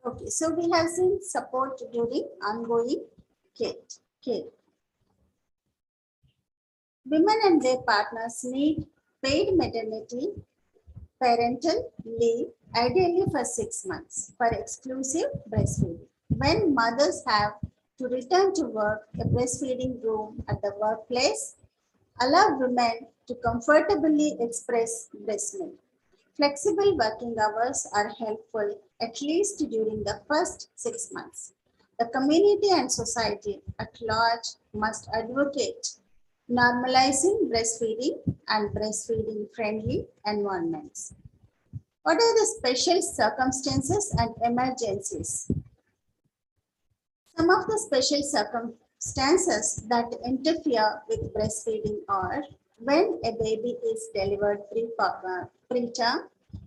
Okay, so we have seen support during ongoing care. Women and their partners need paid maternity parental leave, ideally for 6 months, for exclusive breastfeeding. When mothers have to return to work, a breastfeeding room at the workplace allow women to comfortably express breast milk. Flexible working hours are helpful, at least during the first 6 months. The community and society at large must advocate normalizing breastfeeding and breastfeeding friendly environments. What are the special circumstances and emergencies? Some of the special circumstances that interfere with breastfeeding are when a baby is delivered preterm,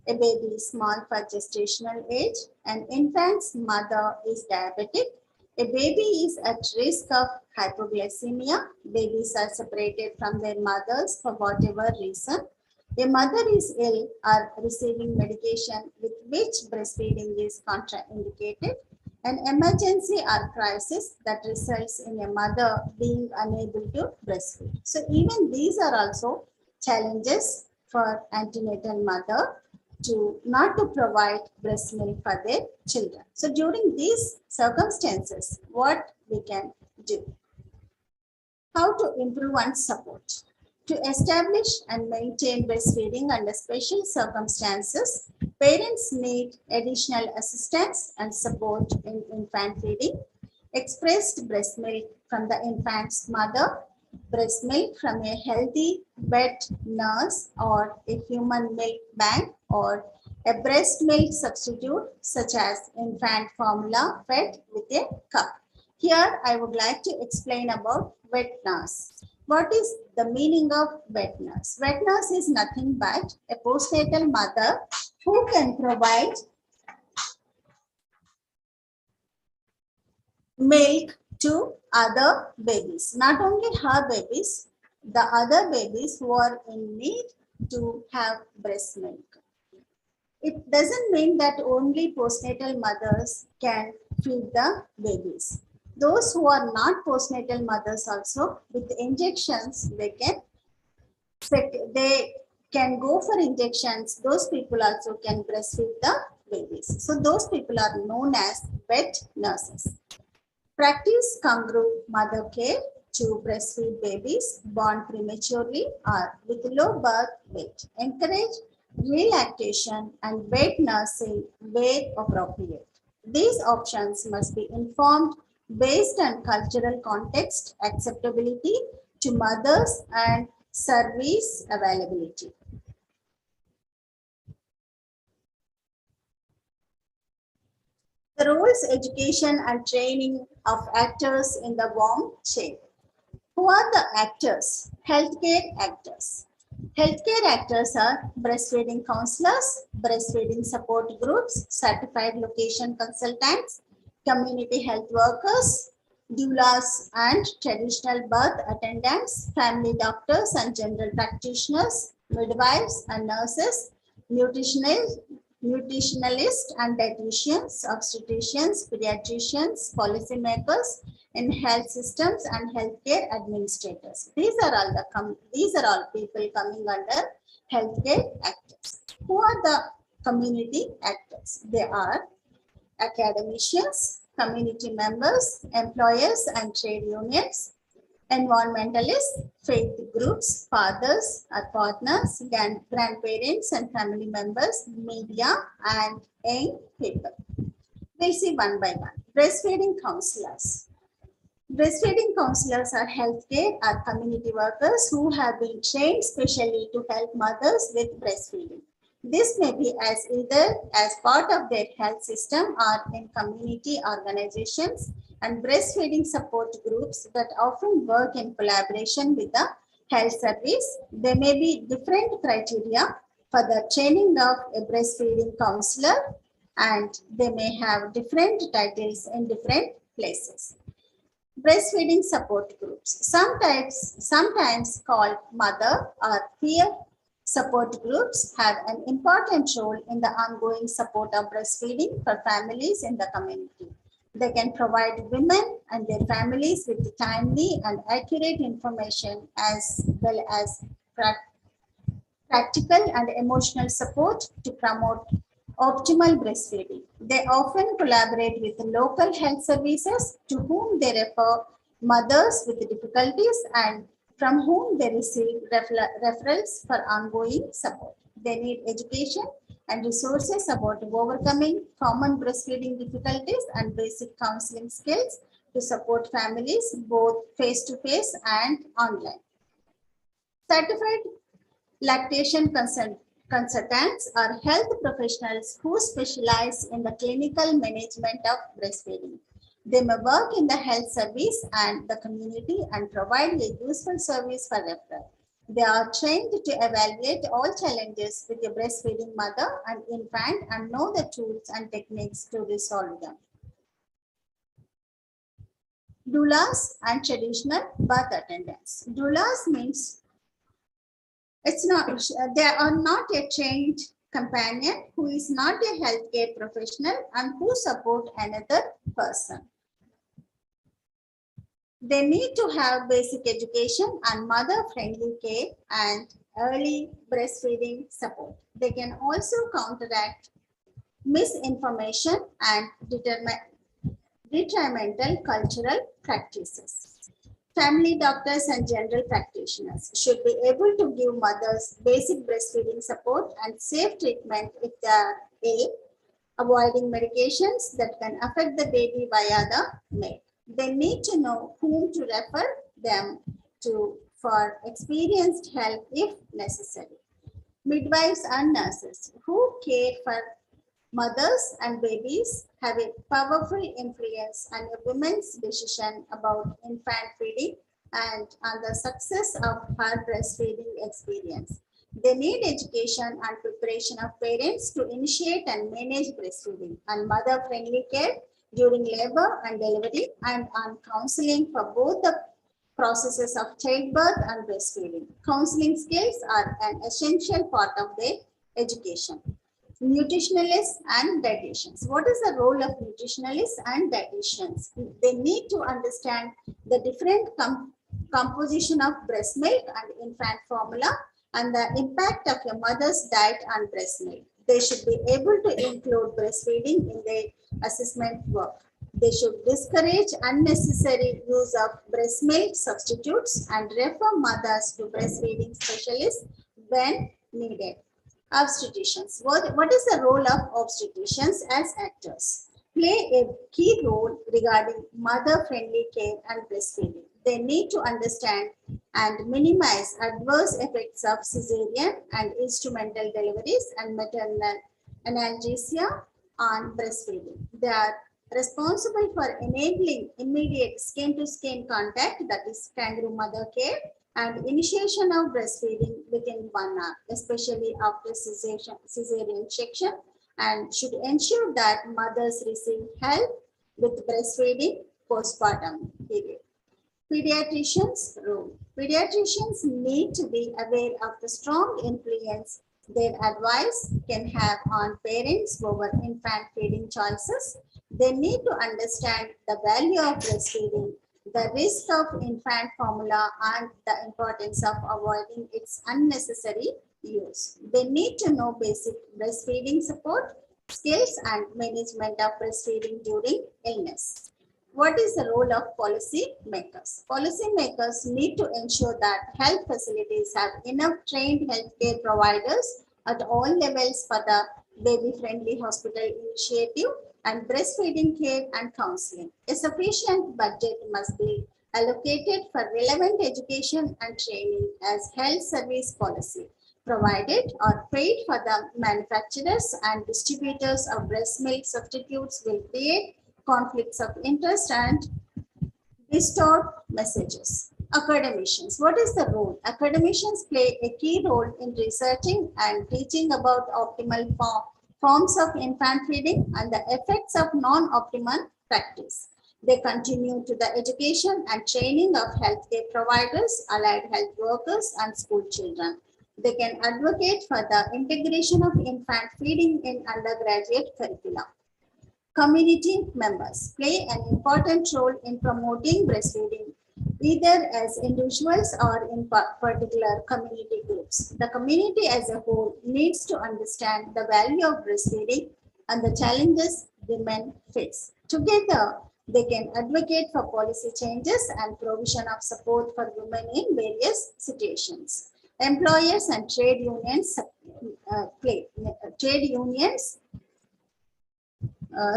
a baby is small for gestational age, an infant's mother is diabetic, a baby is at risk of hypoglycemia, babies are separated from their mothers for whatever reason, a mother is ill or receiving medication with which breastfeeding is contraindicated, an emergency or crisis that results in a mother being unable to breastfeed. So even these are also challenges for antenatal mother to not to provide breast milk for their children. So during these circumstances, what we can do? How to improve and support? To establish and maintain breastfeeding under special circumstances, parents need additional assistance and support in infant feeding, expressed breast milk from the infant's mother, breast milk from a healthy wet nurse or a human milk bank, or a breast milk substitute such as infant formula fed with a cup. Here I would like to explain about wet nurse. What is the meaning of wet nurse? Wet nurse is nothing but a postnatal mother who can provide milk to other babies. Not only her babies, the other babies who are in need to have breast milk. It doesn't mean that only postnatal mothers can feed the babies. Those who are not postnatal mothers also, with injections, they can go for injections. Those people also can breastfeed the babies. So those people are known as wet nurses. Practice kangaroo mother care to breastfeed babies born prematurely or with low birth weight. Encourage relactation and wet nursing where appropriate. These options must be informed based on cultural context, acceptability to mothers, and service availability. The roles, education, and training of actors in the warm chain. Who are the actors? Healthcare actors. Healthcare actors are breastfeeding counselors, breastfeeding support groups, certified location consultants, community health workers, doulas and traditional birth attendants, family doctors and general practitioners, midwives and nurses, nutritionists and dietitians, obstetricians, pediatricians, policymakers in health systems and healthcare administrators. These are all people coming under healthcare actors. Who are the community actors? They are academicians, community members, employers and trade unions, Environmentalists, faith groups, fathers or partners, grandparents and family members, media, and young people. We'll see one by one. Breastfeeding counselors. Breastfeeding counselors are healthcare or community workers who have been trained specially to help mothers with breastfeeding. This may be as either as part of their health system or in community organizations and breastfeeding support groups that often work in collaboration with the health service. There may be different criteria for the training of a breastfeeding counselor, and they may have different titles in different places. Breastfeeding support groups, sometimes called mother or peer support groups, have an important role in the ongoing support of breastfeeding for families in the community. They can provide women and their families with timely and accurate information as well as practical and emotional support to promote optimal breastfeeding. They often collaborate with local health services to whom they refer mothers with difficulties and from whom they receive referrals for ongoing support. They need education and resources about overcoming common breastfeeding difficulties and basic counseling skills to support families both face-to-face and online. Certified lactation consultants are health professionals who specialize in the clinical management of breastfeeding. They may work in the health service and the community and provide a useful service for referral. They are trained to evaluate all challenges with a breastfeeding mother and infant and know the tools and techniques to resolve them. Doulas and traditional birth attendants. Doulas means they are not a trained companion who is not a healthcare professional and who support another person. They need to have basic education and mother-friendly care and early breastfeeding support. They can also counteract misinformation and detrimental cultural practices. Family doctors and general practitioners should be able to give mothers basic breastfeeding support and safe treatment if they are avoiding medications that can affect the baby via the milk. They need to know whom to refer them to for experienced help if necessary. Midwives and nurses who care for mothers and babies have a powerful influence on a woman's decision about infant feeding and on the success of her breastfeeding experience. They need education and preparation of parents to initiate and manage breastfeeding and mother-friendly care during labor and delivery and on counseling for both the processes of childbirth and breastfeeding. Counseling skills are an essential part of their education. Nutritionalists and dietitians. What is the role of nutritionalists and dietitians? They need to understand the different composition of breast milk and infant formula and the impact of your mother's diet on breast milk. They should be able to include breastfeeding in their assessment work. They should discourage unnecessary use of breast milk substitutes and refer mothers to breastfeeding specialists when needed. Obstetricians. What is the role of obstetricians as actors? Play a key role regarding mother-friendly care and breastfeeding. They need to understand and minimize adverse effects of cesarean and instrumental deliveries and maternal analgesia on breastfeeding. They are responsible for enabling immediate skin-to-skin contact, that is kangaroo mother care, and initiation of breastfeeding within 1 hour, especially after cesarean section, and should ensure that mothers receive help with breastfeeding postpartum period. Pediatricians' role. Pediatricians need to be aware of the strong influence their advice can have on parents over infant feeding choices. They need to understand the value of breastfeeding, the risk of infant formula, and the importance of avoiding its unnecessary use. They need to know basic breastfeeding support skills and management of breastfeeding during illness. What is the role of policy makers? Policy makers need to ensure that health facilities have enough trained healthcare providers at all levels for the baby-friendly hospital initiative and breastfeeding care and counseling. A sufficient budget must be allocated for relevant education and training as health service policy provided or paid for the manufacturers and distributors of breast milk substitutes will create conflicts of interest and distort messages. Academicians. What is the role? Academicians play a key role in researching and teaching about optimal forms of infant feeding and the effects of non-optimal practice. They continue to the education and training of healthcare providers, allied health workers, and school children. They can advocate for the integration of infant feeding in undergraduate curricula. Community members play an important role in promoting breastfeeding, either as individuals or in particular community groups. The community as a whole needs to understand the value of breastfeeding and the challenges women face. Together, they can advocate for policy changes and provision of support for women in various situations. Employers and trade unions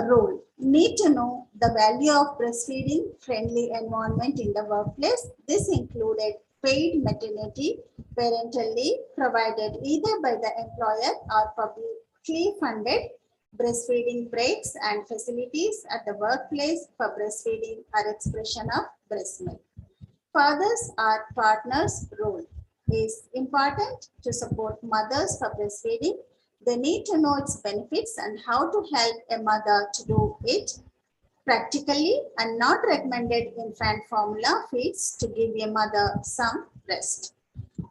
role. Need to know the value of breastfeeding friendly environment in the workplace. This included paid maternity, parental leave provided either by the employer or publicly funded breastfeeding breaks and facilities at the workplace for breastfeeding or expression of breast milk. Fathers or partners' role is important to support mothers for breastfeeding. They need to know its benefits and how to help a mother to do it practically and not recommended infant formula feeds to give a mother some rest.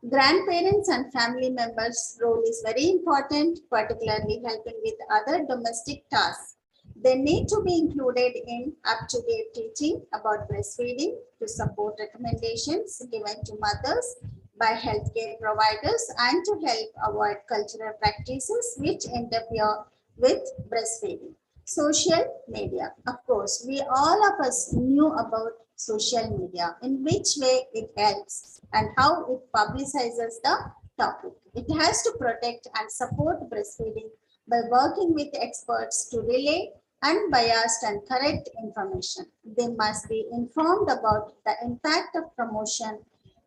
Grandparents and family members' role is very important, particularly helping with other domestic tasks. They need to be included in up-to-date teaching about breastfeeding to support recommendations given to mothers by healthcare providers and to help avoid cultural practices which interfere with breastfeeding. Social media. Of course, we all of us knew about social media, in which way it helps and how it publicizes the topic. It has to protect and support breastfeeding by working with experts to relay unbiased and correct information. They must be informed about the impact of promotion,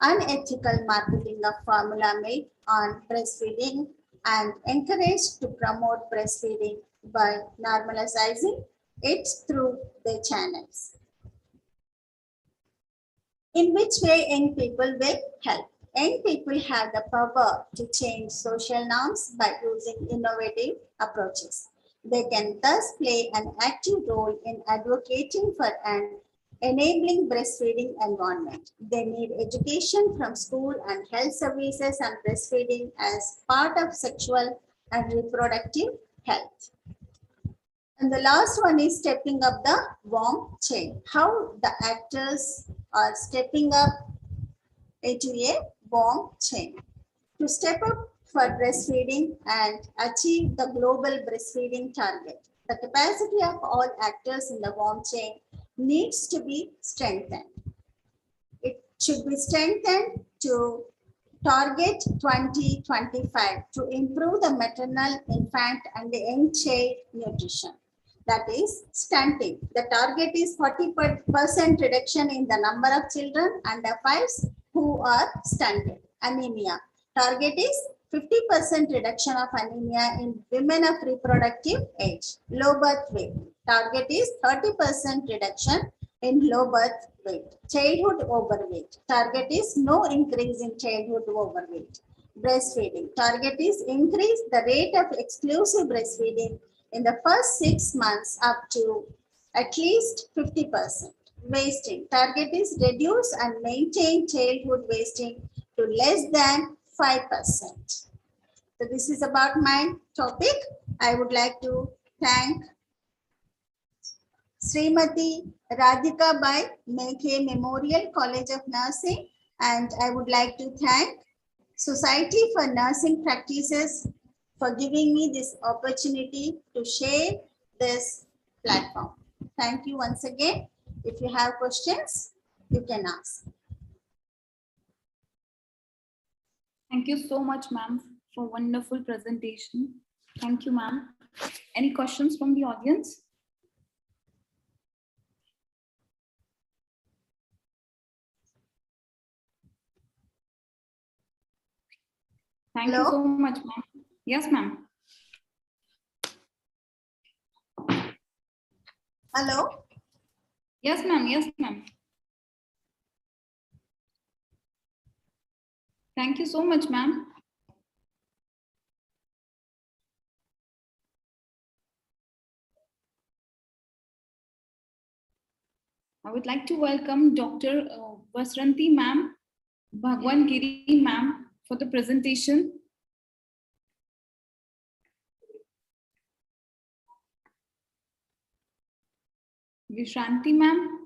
unethical marketing of formula milk on breastfeeding, and encouraged to promote breastfeeding by normalizing it through their channels. In which way young people will help? Young people have the power to change social norms by using innovative approaches. They can thus play an active role in advocating for an enabling breastfeeding environment. They need education from school and health services on breastfeeding as part of sexual and reproductive health. And the last one is stepping up the warm chain. How the actors are stepping up into a warm chain. To step up for breastfeeding and achieve the global breastfeeding target, the capacity of all actors in the warm chain needs to be strengthened. It should be strengthened to target 2025 to improve the maternal, infant, and the young child nutrition. That is stunting. The target is 40% reduction in the number of children under 5 who are stunted. Anemia. Target is 50% reduction of anemia in women of reproductive age. Low birth weight. Target is 30% reduction in low birth weight. Childhood overweight. Target is no increase in childhood overweight. Breastfeeding. Target is increase the rate of exclusive breastfeeding in the first 6 months up to at least 50%. Wasting. Target is reduce and maintain childhood wasting to less than 5%. So this is about my topic. I would like to thank Srimati Radhikabai, Meghe Memorial College of Nursing, and I would like to thank Society for Nursing Practices for giving me this opportunity to share this platform. Thank you once again. If you have questions, you can ask. Thank you so much, ma'am, for wonderful presentation. Thank you, ma'am. Any questions from the audience? Thank you so much, ma'am. Yes, ma'am. Hello? Yes, ma'am. Yes, ma'am. Thank you so much, ma'am. I would like to welcome Dr. Vasranti ma'am, Bhagwan Giri ma'am for the presentation. Vishranti ma'am.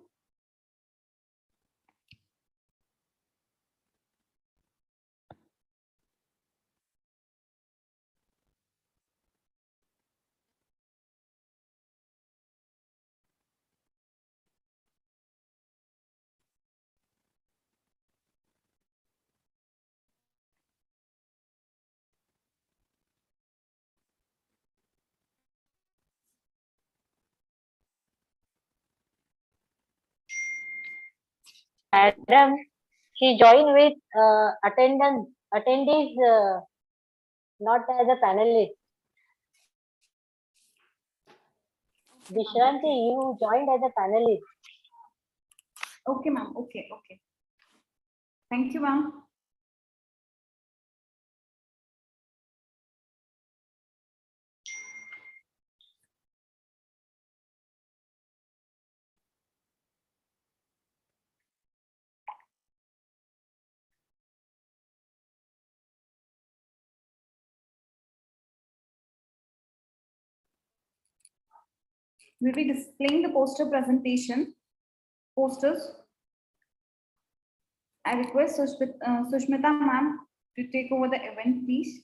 Madam, she joined with attendees, not as a panelist. Vishranti, you joined as a panelist. Okay, ma'am. Okay, okay. Thank you, ma'am. We'll be displaying the poster presentation. Posters. I request Sushmita ma'am to take over the event, please.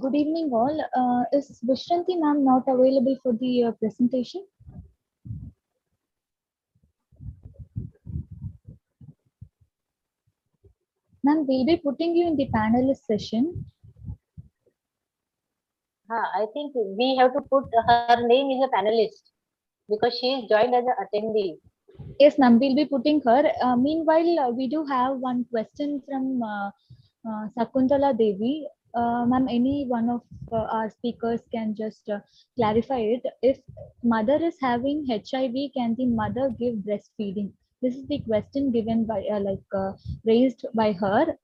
Good evening, all. Is Vishranti ma'am not available for the presentation? Ma'am, we'll be putting you in the panelist session. I think we have to put her name as a panelist because she is joined as an attendee. Yes, ma'am, we'll be putting her. Meanwhile, we do have one question from Sakuntala Devi. Ma'am, any one of our speakers can just clarify it. If mother is having HIV, can the mother give breastfeeding? This is the question given by raised by her.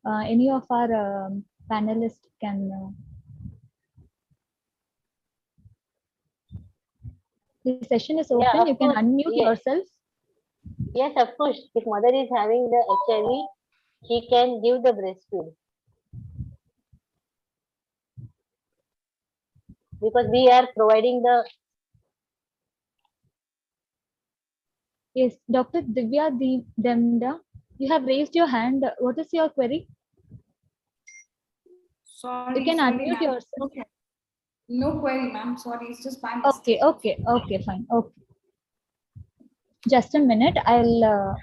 Any of our panelists can. The session is open. Yeah, you can course. unmute yourself. Yes, of course. If mother is having the HIV, she can give the breastfeed. Because we are providing the. Yes, Dr. Divya Demda, you have raised your hand. What is your query? Sorry, You can unmute yourself. Okay. No query, ma'am. Sorry, it's just by mistake. Okay, fine. Okay. Just a minute. I'll.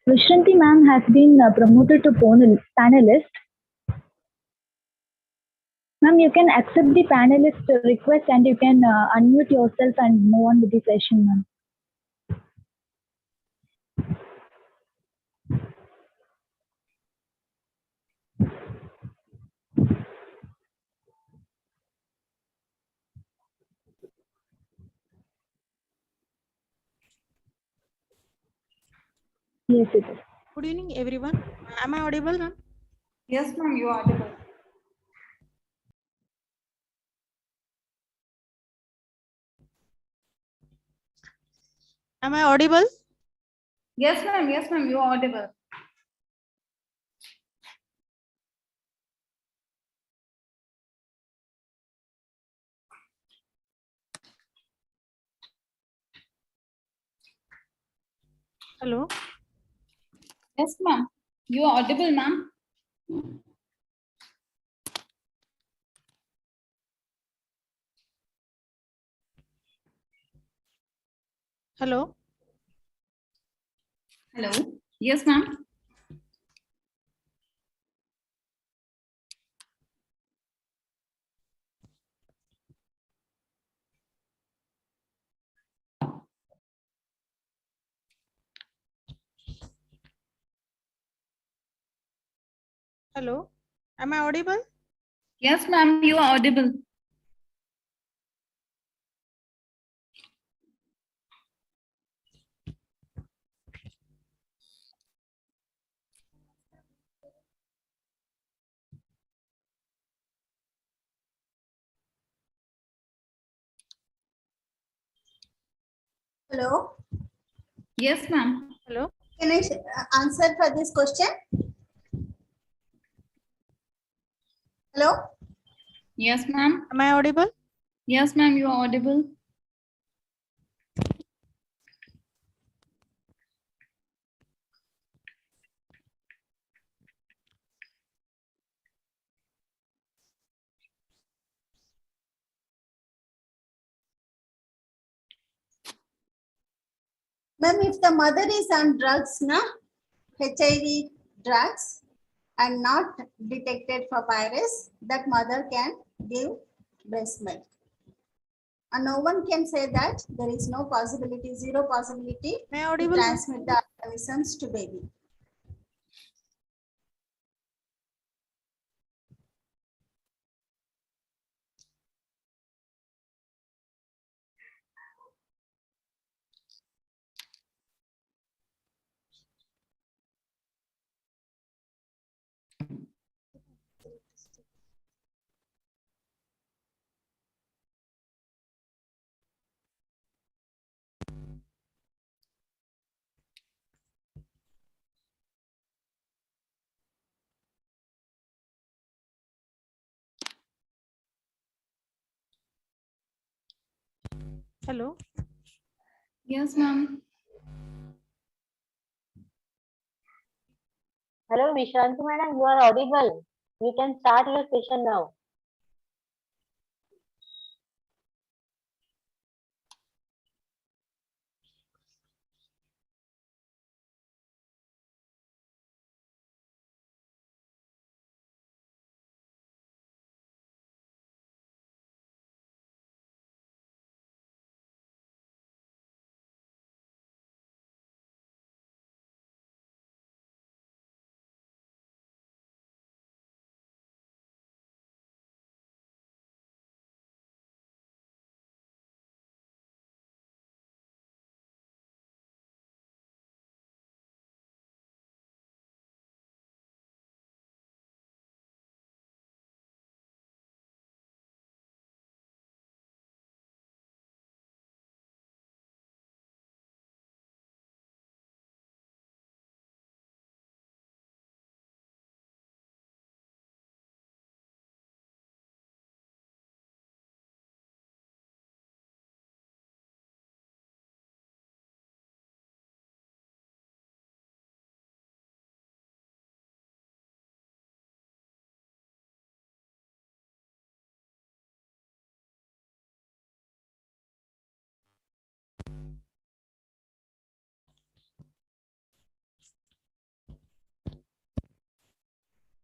Vishranti ma'am has been promoted to panelist. Ma'am, you can accept the panelist request and you can unmute yourself and move on with the session, ma'am. Yes, it is. Good evening, everyone. Am I audible, ma'am? Yes, ma'am, you are audible. Am I audible? Yes, ma'am, you are audible. Hello. Yes, ma'am, you are audible, ma'am. Hello. Hello. Yes, ma'am. Hello. Am I audible? Yes, ma'am, you are audible. Hello. Yes, ma'am. Hello. Can I answer for this question? Hello. Yes, ma'am. Am I audible? Yes, ma'am, you are audible. Ma'am, if the mother is on drugs, na, HIV drugs, and not detected for virus, that mother can give breast milk. And no one can say that there is no possibility, zero possibility Am I to audible, ma'am? transmit the organisms to baby. Hello. Yes, ma'am. Hello, Vishanti madam, you are audible. You can start your session now.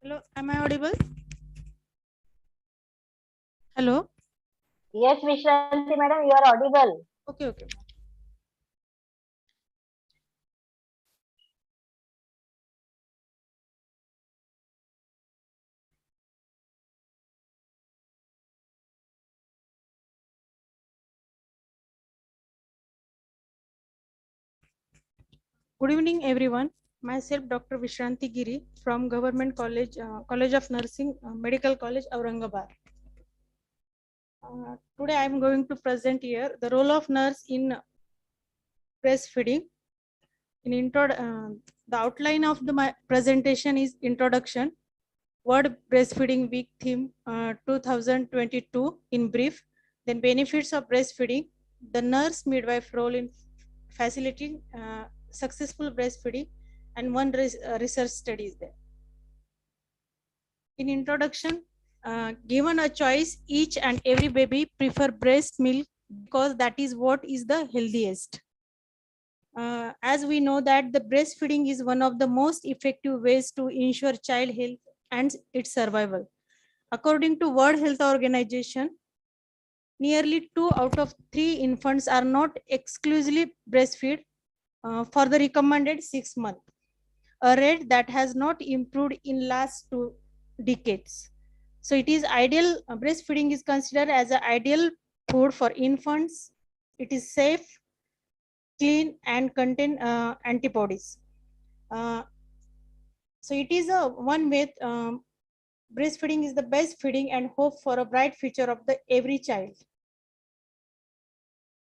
Hello. Am I audible? Hello. Yes, Vishanti madam, you are audible. Okay. Okay. Good evening, everyone. Myself, Dr. Vishranti Giri from Government College, College of Nursing, Medical College, Aurangabad. Today, I am going to present here the role of nurse in breastfeeding. The outline of my presentation is introduction, World Breastfeeding Week theme 2022 in brief, then benefits of breastfeeding, the nurse midwife role in facilitating successful breastfeeding, and one research study is there. In introduction, given a choice, each and every baby prefer breast milk because that is what is the healthiest. As we know that the breastfeeding is one of the most effective ways to ensure child health and its survival. According to World Health Organization, nearly 2 out of 3 infants are not exclusively breastfed for the recommended 6 months, a rate that has not improved in last 2 decades. So it is ideal, breastfeeding is considered as an ideal food for infants. It is safe, clean, and contain antibodies. So it is a one way, breastfeeding is the best feeding and hope for a bright future of the every child.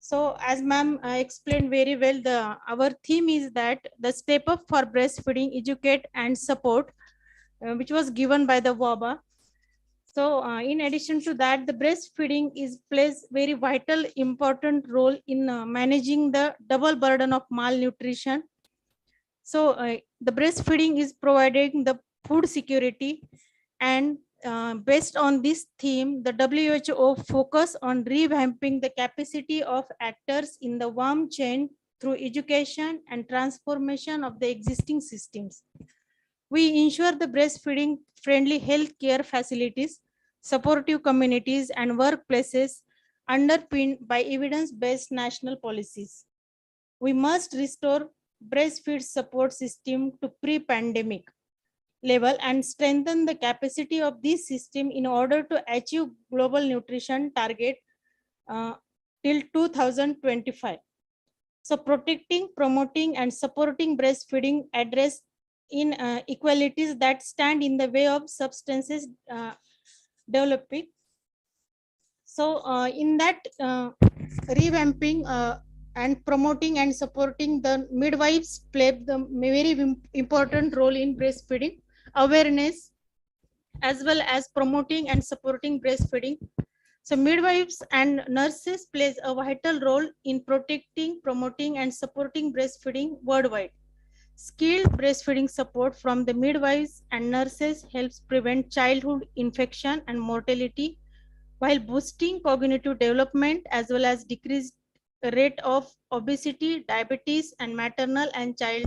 So as ma'am explained very well, our theme is that the step up for breastfeeding, educate and support, which was given by the WABA. So in addition to that, the breastfeeding plays very vital, important role in managing the double burden of malnutrition. So the breastfeeding is providing the food security, and based on this theme, the WHO focus on revamping the capacity of actors in the warm chain through education and transformation of the existing systems. We ensure the breastfeeding friendly healthcare facilities, supportive communities, and workplaces underpinned by evidence-based national policies. We must restore breastfeed support system to pre-pandemic level and strengthen the capacity of this system in order to achieve global nutrition target till 2025. So protecting, promoting, and supporting breastfeeding address inequalities that stand in the way of substances developing. So in that revamping and promoting and supporting, the midwives play the very important role in breastfeeding awareness, as well as promoting and supporting breastfeeding. So midwives and nurses plays a vital role in protecting, promoting, and supporting breastfeeding worldwide. Skilled breastfeeding support from the midwives and nurses helps prevent childhood infection and mortality, while boosting cognitive development as well as decreased rate of obesity, diabetes, and maternal and child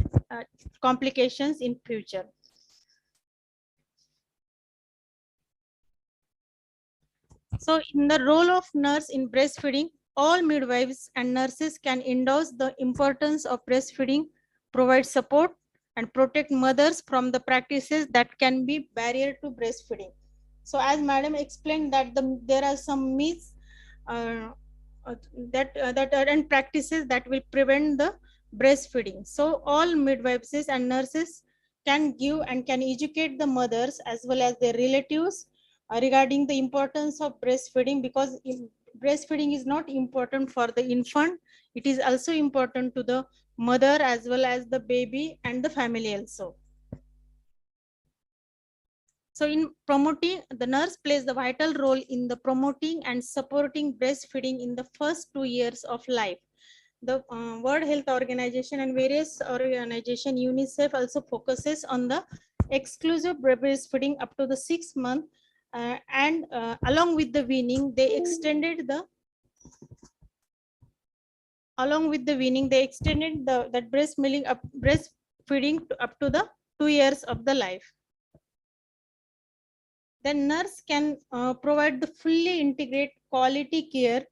complications in future. So in the role of nurse in breastfeeding, all midwives and nurses can endorse the importance of breastfeeding, provide support, and protect mothers from the practices that can be barrier to breastfeeding. So as madam explained that there are some myths that are and practices that will prevent the breastfeeding. So all midwives and nurses can give and can educate the mothers as well as their relatives regarding the importance of breastfeeding, because breastfeeding is not important for the infant, it is also important to the mother as well as the baby and the family also. So in promoting, the nurse plays the vital role in the promoting and supporting breastfeeding in the first 2 years of life. The World Health Organization and various organization, UNICEF also focuses on the exclusive breastfeeding up to the 6 month, and along with the weaning, they extended the that breastfeeding up to the 2 years of the life. Then nurse can provide the fully integrate quality care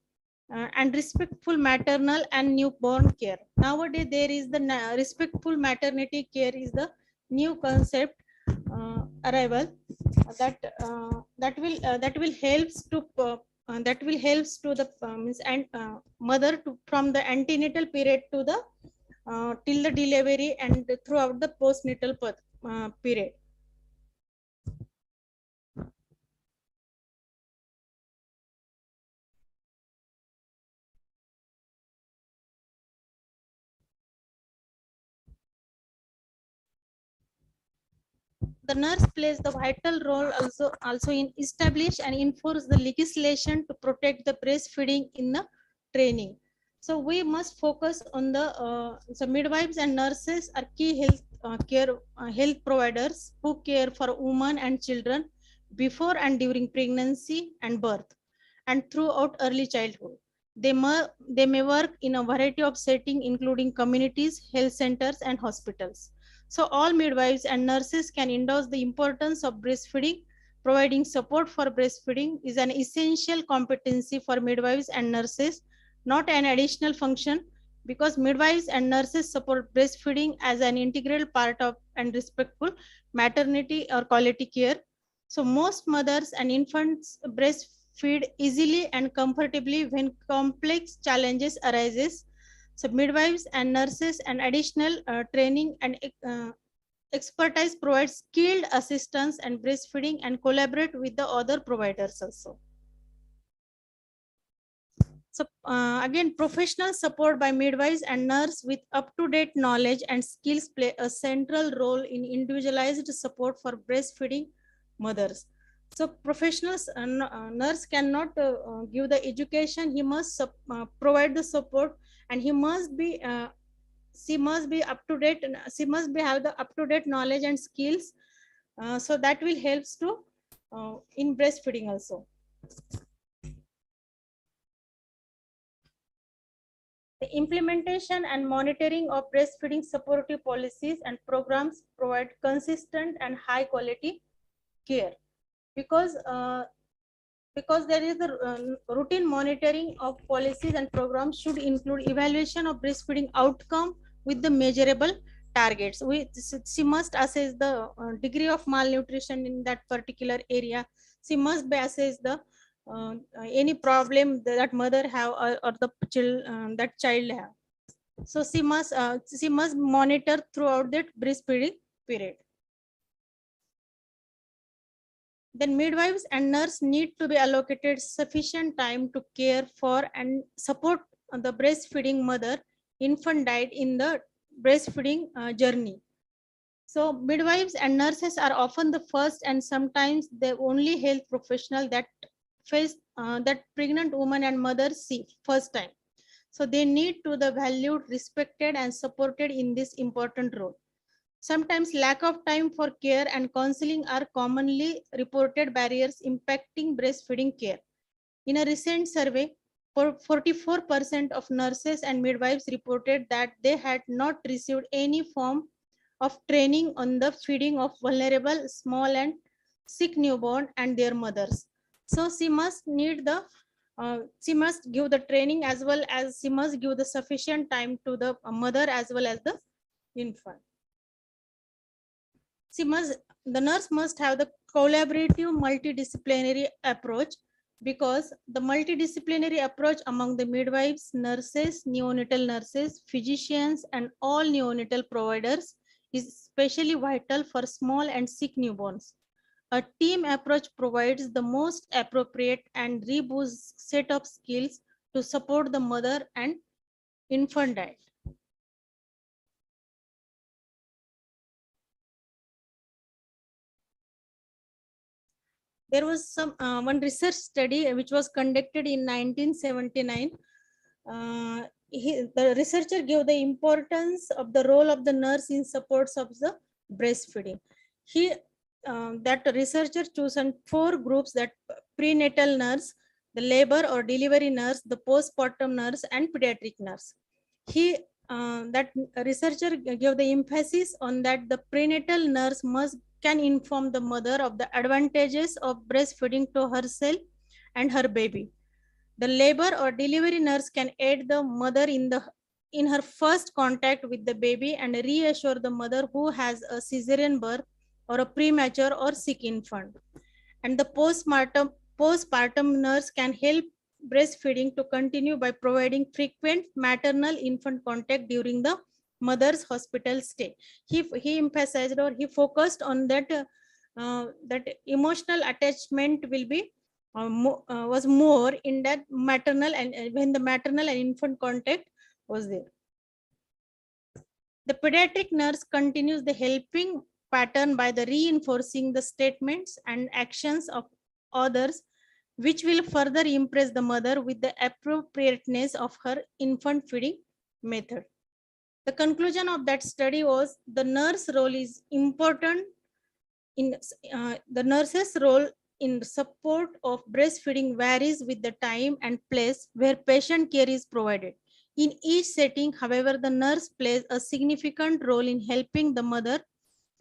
and respectful maternal and newborn care. Nowadays, there is the respectful maternity care is the new concept arrival that will helps to the mother to from the antenatal period to the till the delivery and throughout the postnatal period. The nurse plays the vital role also in establish and enforce the legislation to protect the breastfeeding in the training. So we must focus on the so midwives and nurses are key health providers who care for women and children before and during pregnancy and birth and throughout early childhood. They may work in a variety of settings, including communities, health centers, and hospitals. So all midwives and nurses can endorse the importance of breastfeeding. Providing support for breastfeeding is an essential competency for midwives and nurses, not an additional function, because midwives and nurses support breastfeeding as an integral part of and respectful maternity or quality care. So most mothers and infants breastfeed easily and comfortably when complex challenges arises. So midwives and nurses and additional training and expertise provide skilled assistance and breastfeeding and collaborate with the other providers also. So again, professional support by midwives and nurse with up-to-date knowledge and skills play a central role in individualized support for breastfeeding mothers. So professionals, nurse cannot give the education. He must provide the support, and he must be she must be up to date. She must be have the up-to-date knowledge and skills. So that will helps to in breastfeeding also. The implementation and monitoring of breastfeeding supportive policies and programs provide consistent and high quality care, because there is the routine monitoring of policies and programs should include evaluation of breastfeeding outcome with the measurable targets. She must assess the degree of malnutrition in that particular area. She must be assess the any problem that mother have or the that child have. So she must monitor throughout that breastfeeding period. Then midwives and nurse need to be allocated sufficient time to care for and support the breastfeeding mother infant died in the breastfeeding journey. So midwives and nurses are often the first and sometimes the only health professional that face that pregnant woman and mother see first time. So they need to be valued, respected, and supported in this important role. Sometimes lack of time for care and counseling are commonly reported barriers impacting breastfeeding care. In a recent survey, 44% of nurses and midwives reported that they had not received any form of training on the feeding of vulnerable, small and sick newborn and their mothers. So she must give the training as well as she must give the sufficient time to the mother as well as the infant. The nurse must have the collaborative multidisciplinary approach, because the multidisciplinary approach among the midwives, nurses, neonatal nurses, physicians, and all neonatal providers is especially vital for small and sick newborns. A team approach provides the most appropriate and robust set of skills to support the mother and infant diet. There was some one research study which was conducted in 1979. The researcher gave the importance of the role of the nurse in supports of the breastfeeding. That researcher chosen 4 groups: that prenatal nurse, the labor or delivery nurse, the postpartum nurse, and pediatric nurse. That researcher gave the emphasis on that the prenatal nurse can inform the mother of the advantages of breastfeeding to herself and her baby. The labor or delivery nurse can aid the mother in her first contact with the baby and reassure the mother who has a cesarean birth or a premature or sick infant. And the postpartum nurse can help breastfeeding to continue by providing frequent maternal infant contact during the mother's hospital stay. He emphasized, or he focused on that that emotional attachment will be was more in that maternal, and when the maternal and infant contact was there. The pediatric nurse continues the helping pattern by the reinforcing the statements and actions of others, which will further impress the mother with the appropriateness of her infant feeding method. The conclusion of that study was the nurse role is important in the nurse's role in support of breastfeeding varies with the time and place where patient care is provided. In each setting, however, the nurse plays a significant role in helping the mother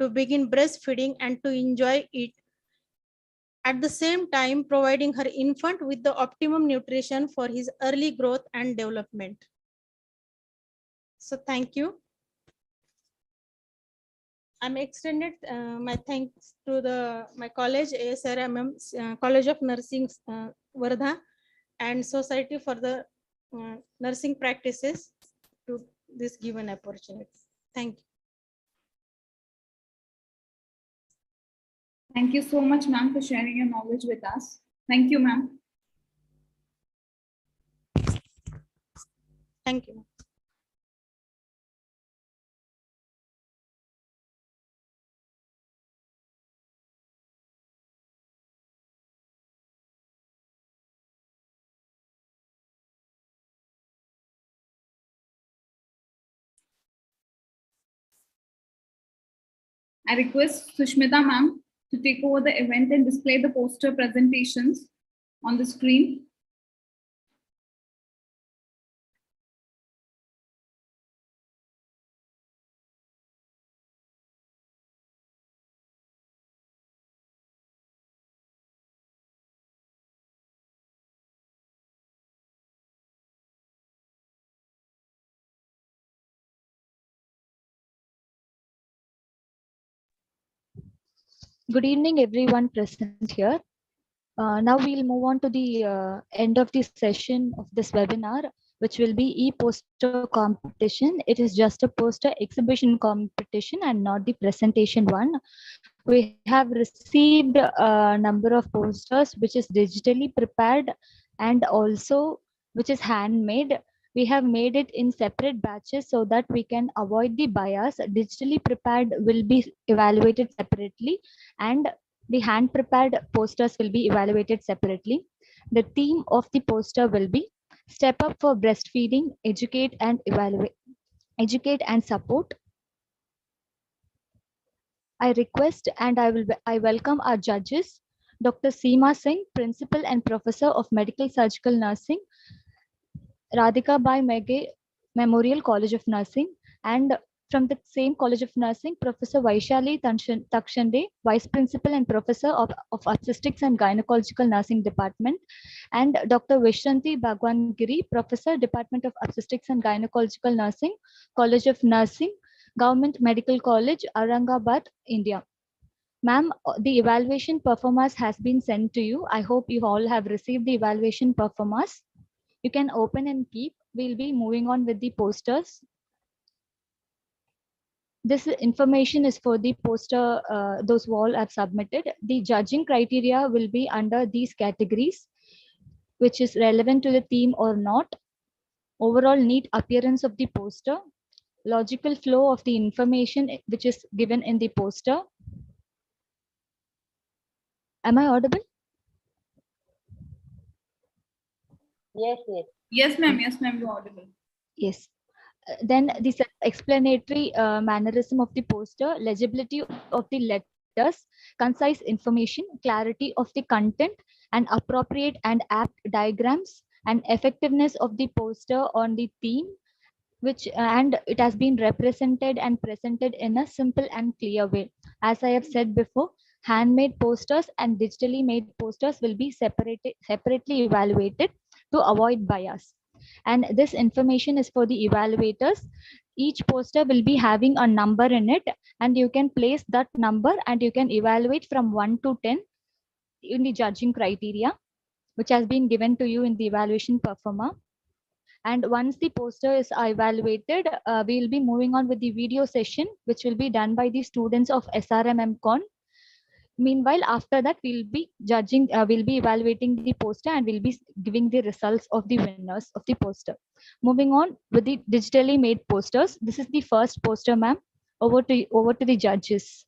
to begin breastfeeding and to enjoy it, at the same time providing her infant with the optimum nutrition for his early growth and development. So thank you. I'm extended my thanks to my college, SRMM, College of Nursing, Wardha, and Society for the Nursing Practices to this given opportunity. Thank you. Thank you so much, ma'am, for sharing your knowledge with us. Thank you, ma'am. Thank you. I request Sushmita ma'am to take over the event and display the poster presentations on the screen. Good evening, everyone present here. Now we'll move on to the end of the session of this webinar, which will be e-poster competition. It is just a poster exhibition competition and not the presentation one. We have received a number of posters which is digitally prepared and also which is handmade. We have made it in separate batches so that we can avoid the bias. Digitally prepared will be evaluated separately and the hand prepared posters will be evaluated separately. The theme of the poster will be Step Up for Breastfeeding, Educate and Evaluate, Educate and Support. I request and I welcome our judges, Dr. Seema Singh, Principal and Professor of Medical Surgical Nursing, Radhikabai Meghe Memorial College of Nursing, and from the same College of Nursing, Professor Vaishali Takshande, Vice Principal and Professor of Obstetrics and Gynecological Nursing Department, and Dr. Vishranti Bhagwangiri, Professor, Department of Obstetrics and Gynecological Nursing, College of Nursing, Government Medical College, Aurangabad, India. Ma'am, the evaluation performance has been sent to you. I hope you all have received the evaluation performance. You can open and keep. We'll be moving on with the posters. This information is for the poster, those who all have submitted. The judging criteria will be under these categories, which is relevant to the theme or not. Overall neat appearance of the poster, logical flow of the information which is given in the poster. Am I audible? Yes, yes. Yes, ma'am. Yes, ma'am. You're audible. Yes. Then the explanatory mannerism of the poster, legibility of the letters, concise information, clarity of the content, and appropriate and apt diagrams, and effectiveness of the poster on the theme, which and it has been represented and presented in a simple and clear way. As I have said before, handmade posters and digitally made posters will be separately evaluated to avoid bias. And this information is for the evaluators. Each poster will be having a number in it, and you can place that number and you can evaluate from 1 to 10 in the judging criteria, which has been given to you in the evaluation performer. And once the poster is evaluated, we will be moving on with the video session, which will be done by the students of SRMMCON. Meanwhile, after that, we'll be judging, we'll be evaluating the poster, and we'll be giving the results of the winners of the poster. Moving on with the digitally made posters. This is the first poster, ma'am. Over to the judges.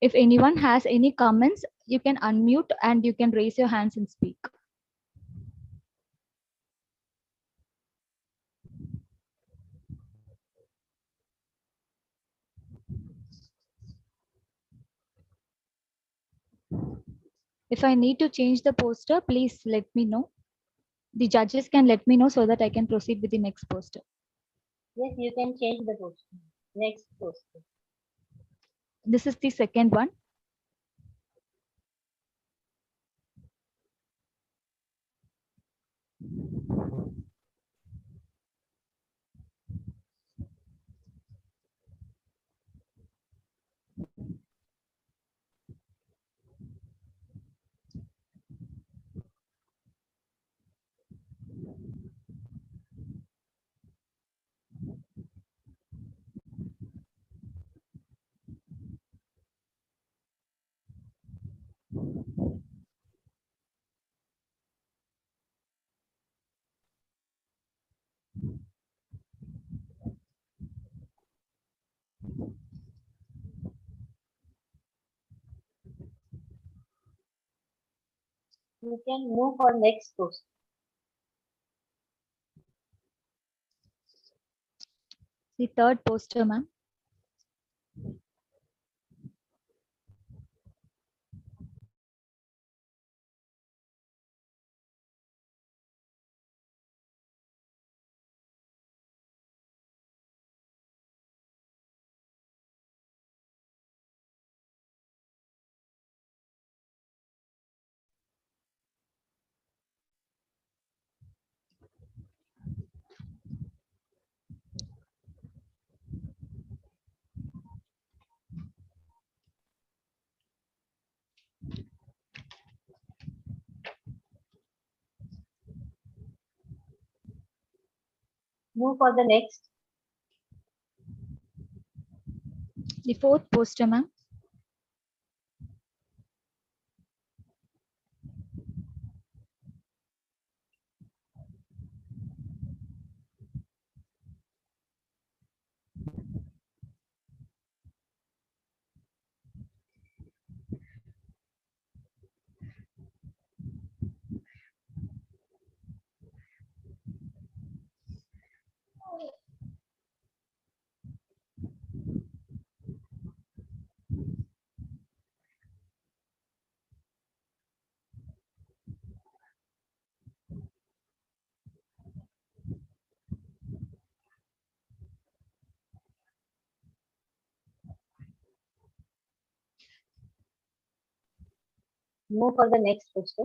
If anyone has any comments, you can unmute and you can raise your hands and speak. If I need to change the poster, please let me know. The judges can let me know so that I can proceed with the next poster. Yes, you can change the poster. Next poster. This is the second one. You can move for next poster. The third poster, ma'am. Move for the next. The fourth poster, ma'am. Move for the next poster.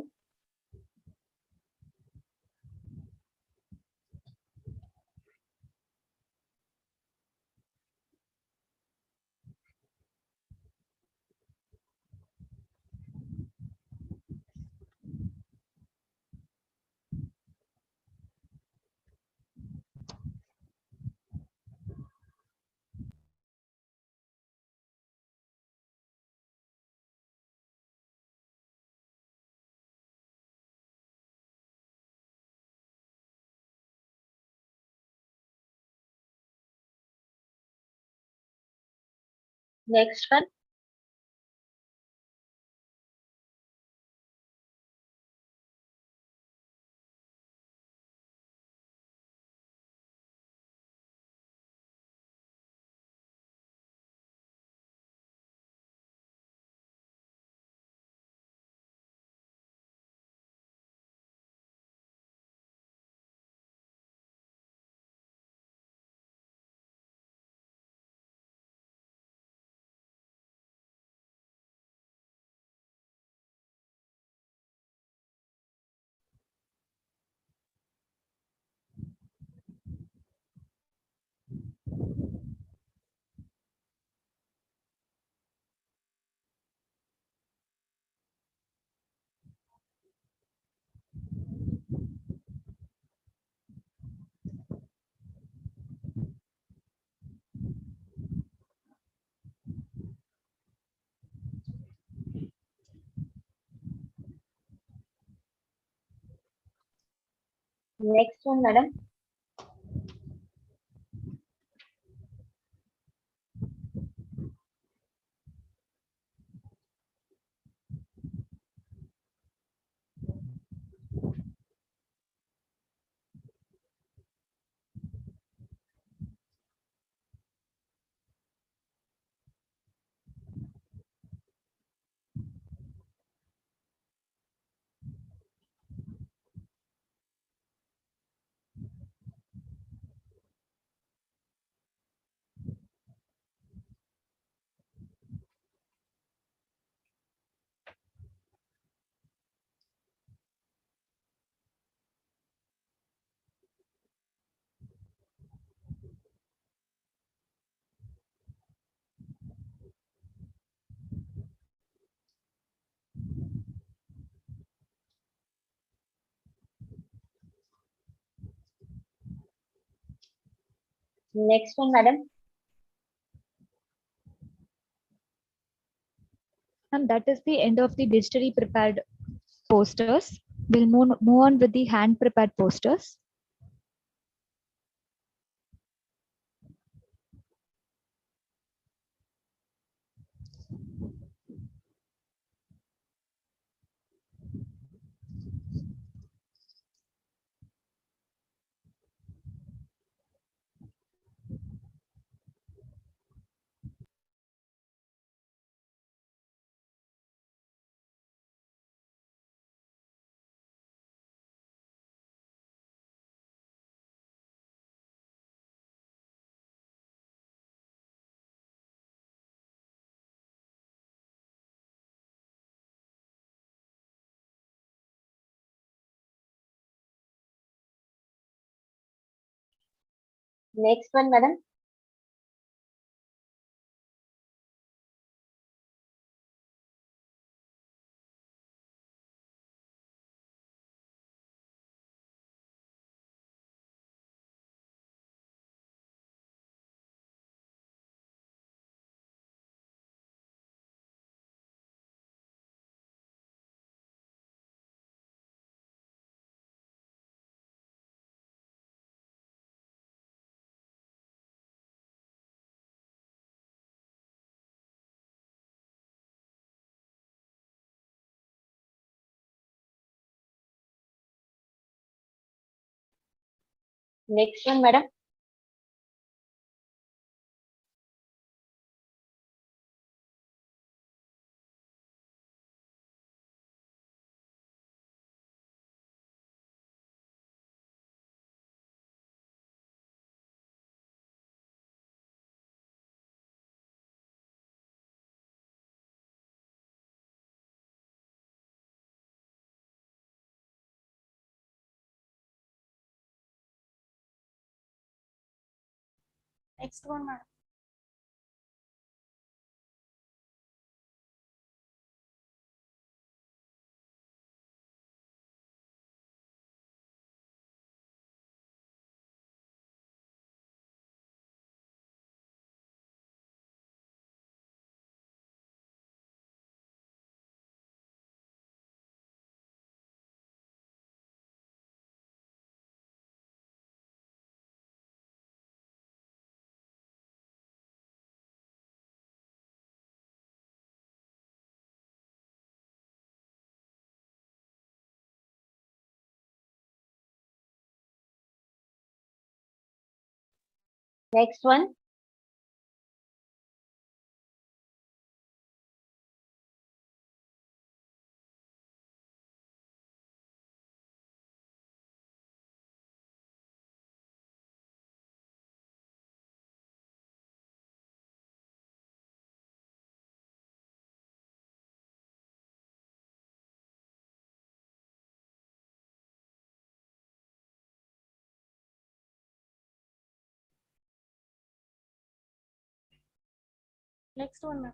Next one. Next one, madam. Next one, madam. And that is the end of the digitally prepared posters. We'll move on with the hand prepared posters. Next one, madam. Next one, madam. Next one, madam. Next one. Next one, ma'am.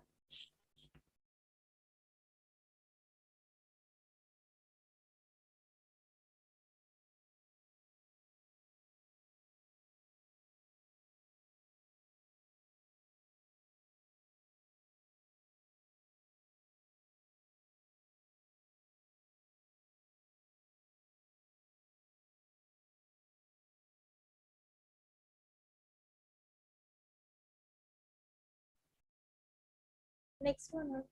Next one.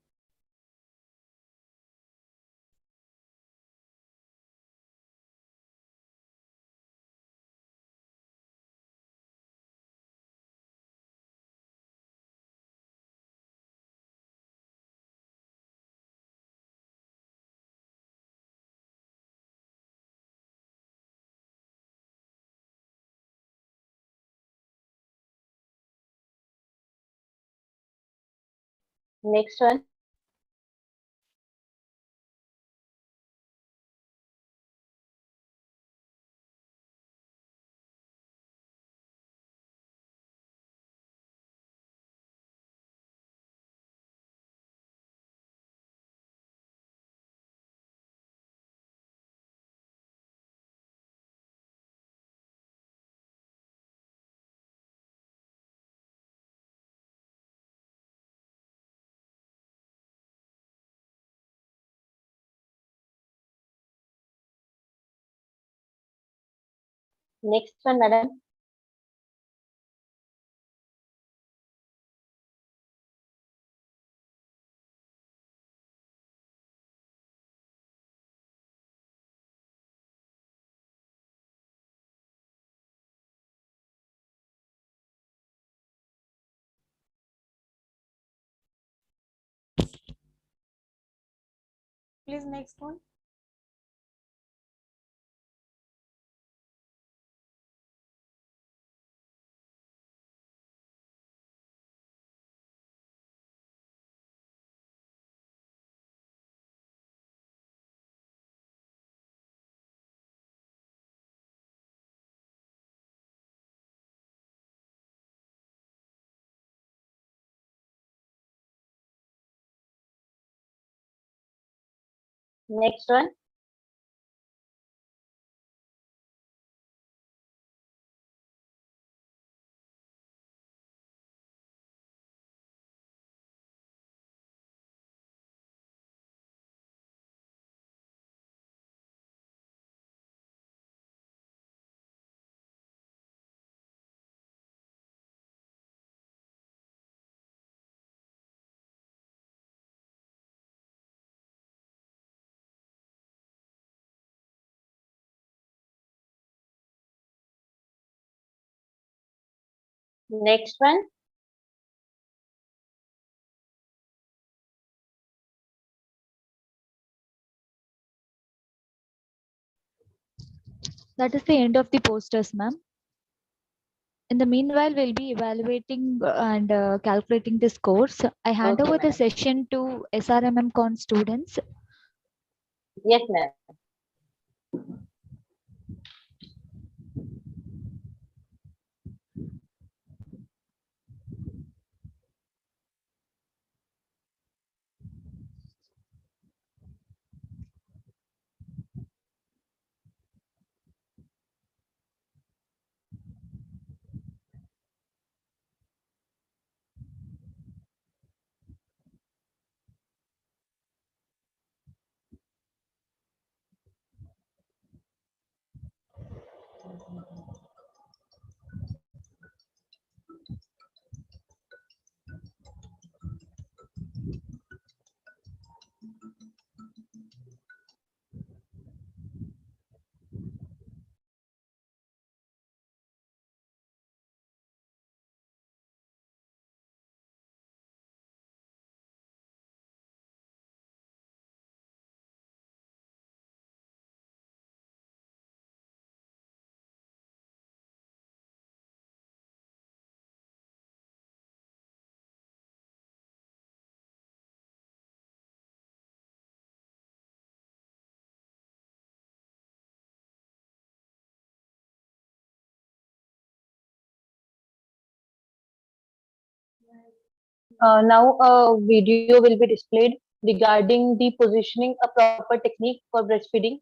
Next one. Next one, madam. Please, next one. Next one. Next one. That is the end of the posters, ma'am. In the meanwhile, we'll be evaluating and calculating the scores. I hand Okay, over the madam. session to SRMMCON students. Yes, ma'am. Now a video will be displayed regarding the positioning a proper technique for breastfeeding.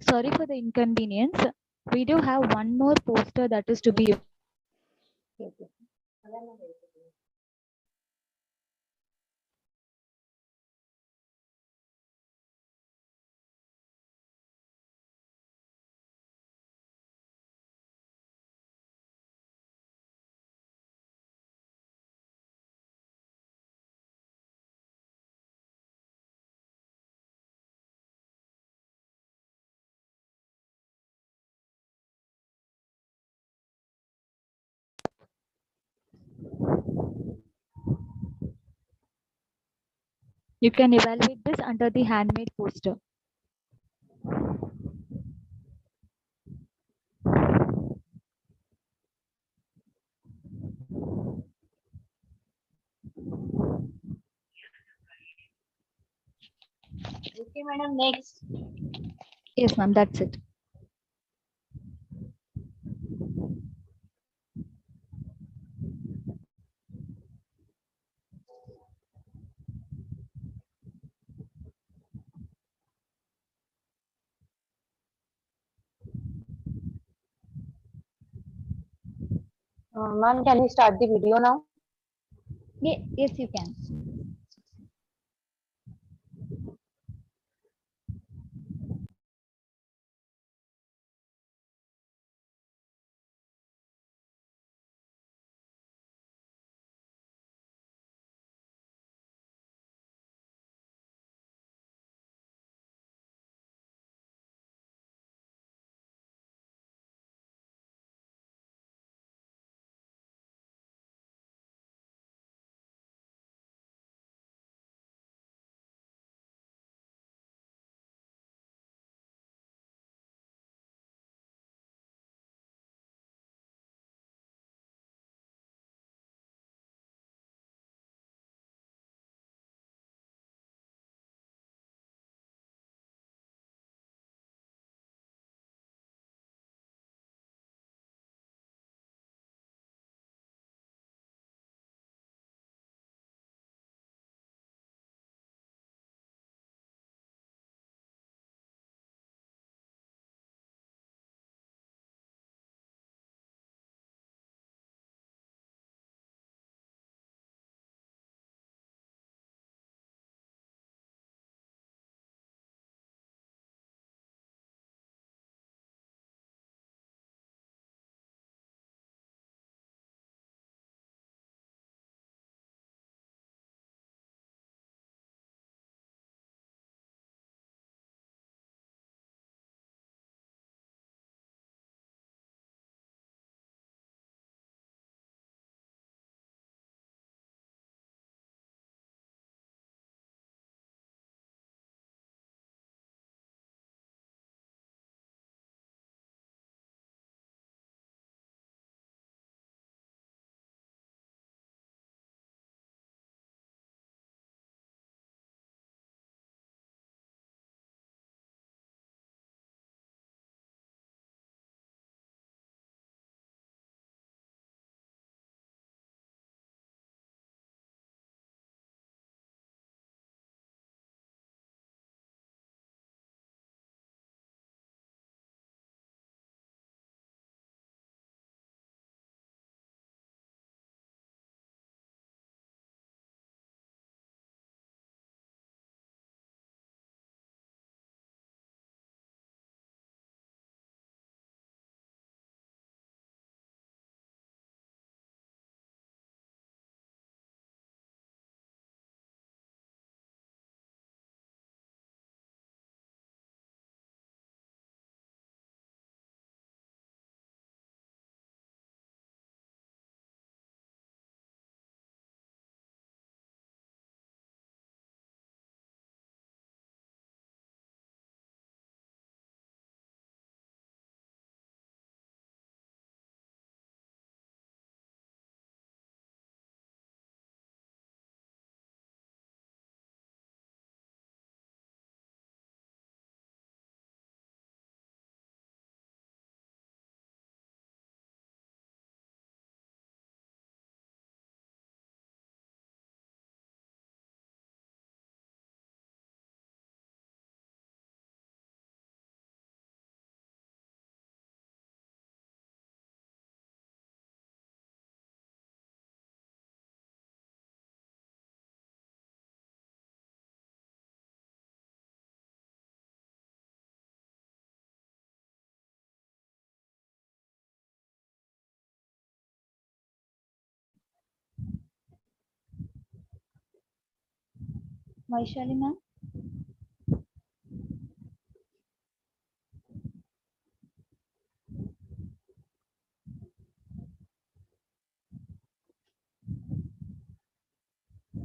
Sorry for the inconvenience. We do have one more poster that is to be You can evaluate this under the handmade poster. Okay, madam, next. Yes, ma'am, that's it. Ma'am, can we start the video now? Yes, you can. Vaishali ma'am.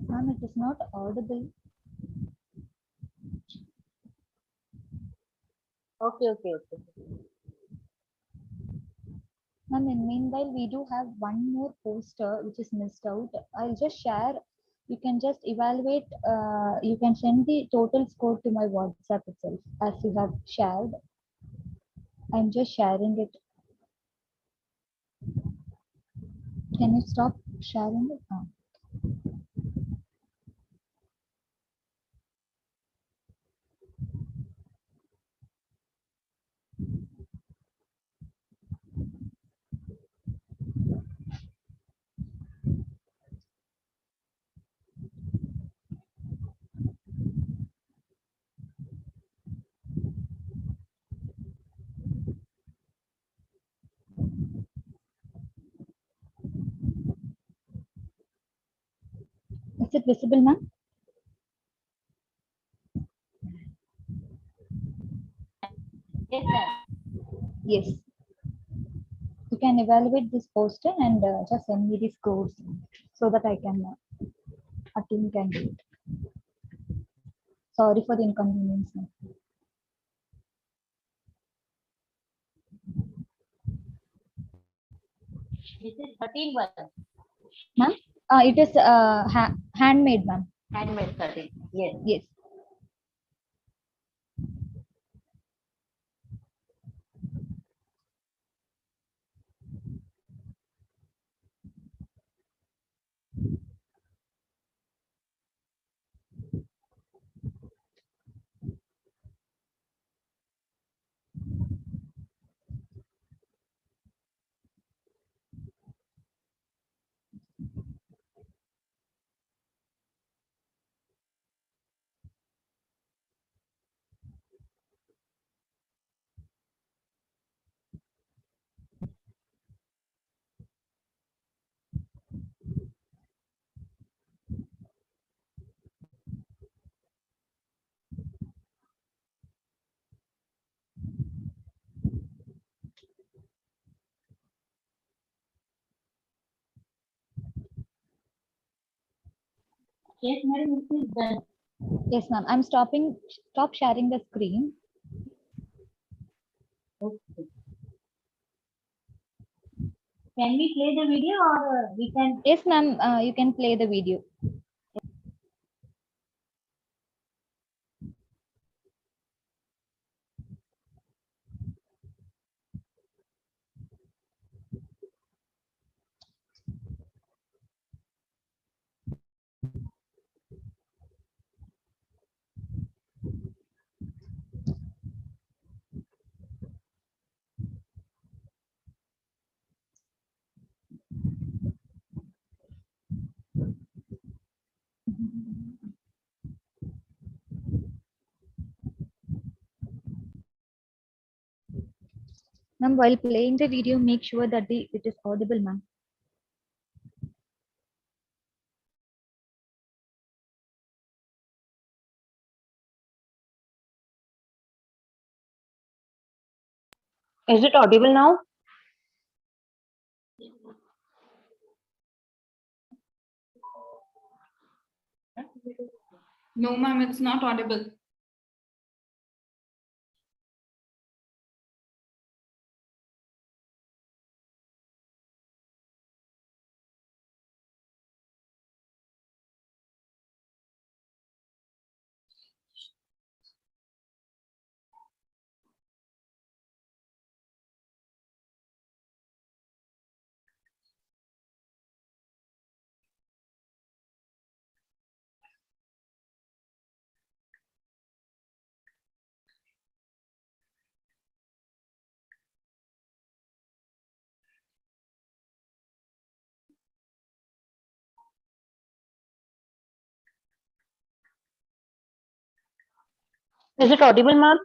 Ma'am, it is not audible. Okay, okay, okay. Ma'am, in meanwhile, we do have one more poster which is missed out. I'll just share. You can just evaluate. You can send the total score to my WhatsApp itself as you have shared. I'm just sharing it. Can you stop sharing it? Is it visible, ma'am? Yes, ma'am. Yes. You can evaluate this poster and just send me the scores so that I can, our team can do it. Sorry for the inconvenience, ma'am. This is 13 one. Ma'am, it is handmade, ma'am. Handmade 13. Yes. Yes. Yes, madam, it is done. Yes, ma'am. I'm stopping. Stop sharing the screen. Okay. Can we play the video or we can? Yes, ma'am. You can play the video. Ma'am, while playing the video, make sure that it is audible, ma'am. Is it audible now? No, ma'am, it's not audible. Is it audible, ma'am?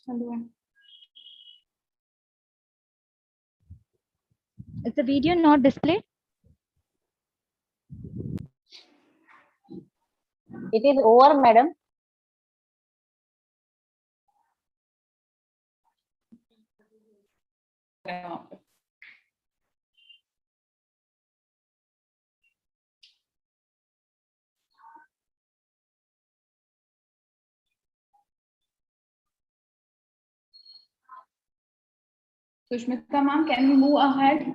Hello. Is the video not displayed? It is over, madam. Sushmita ma'am, can we move ahead?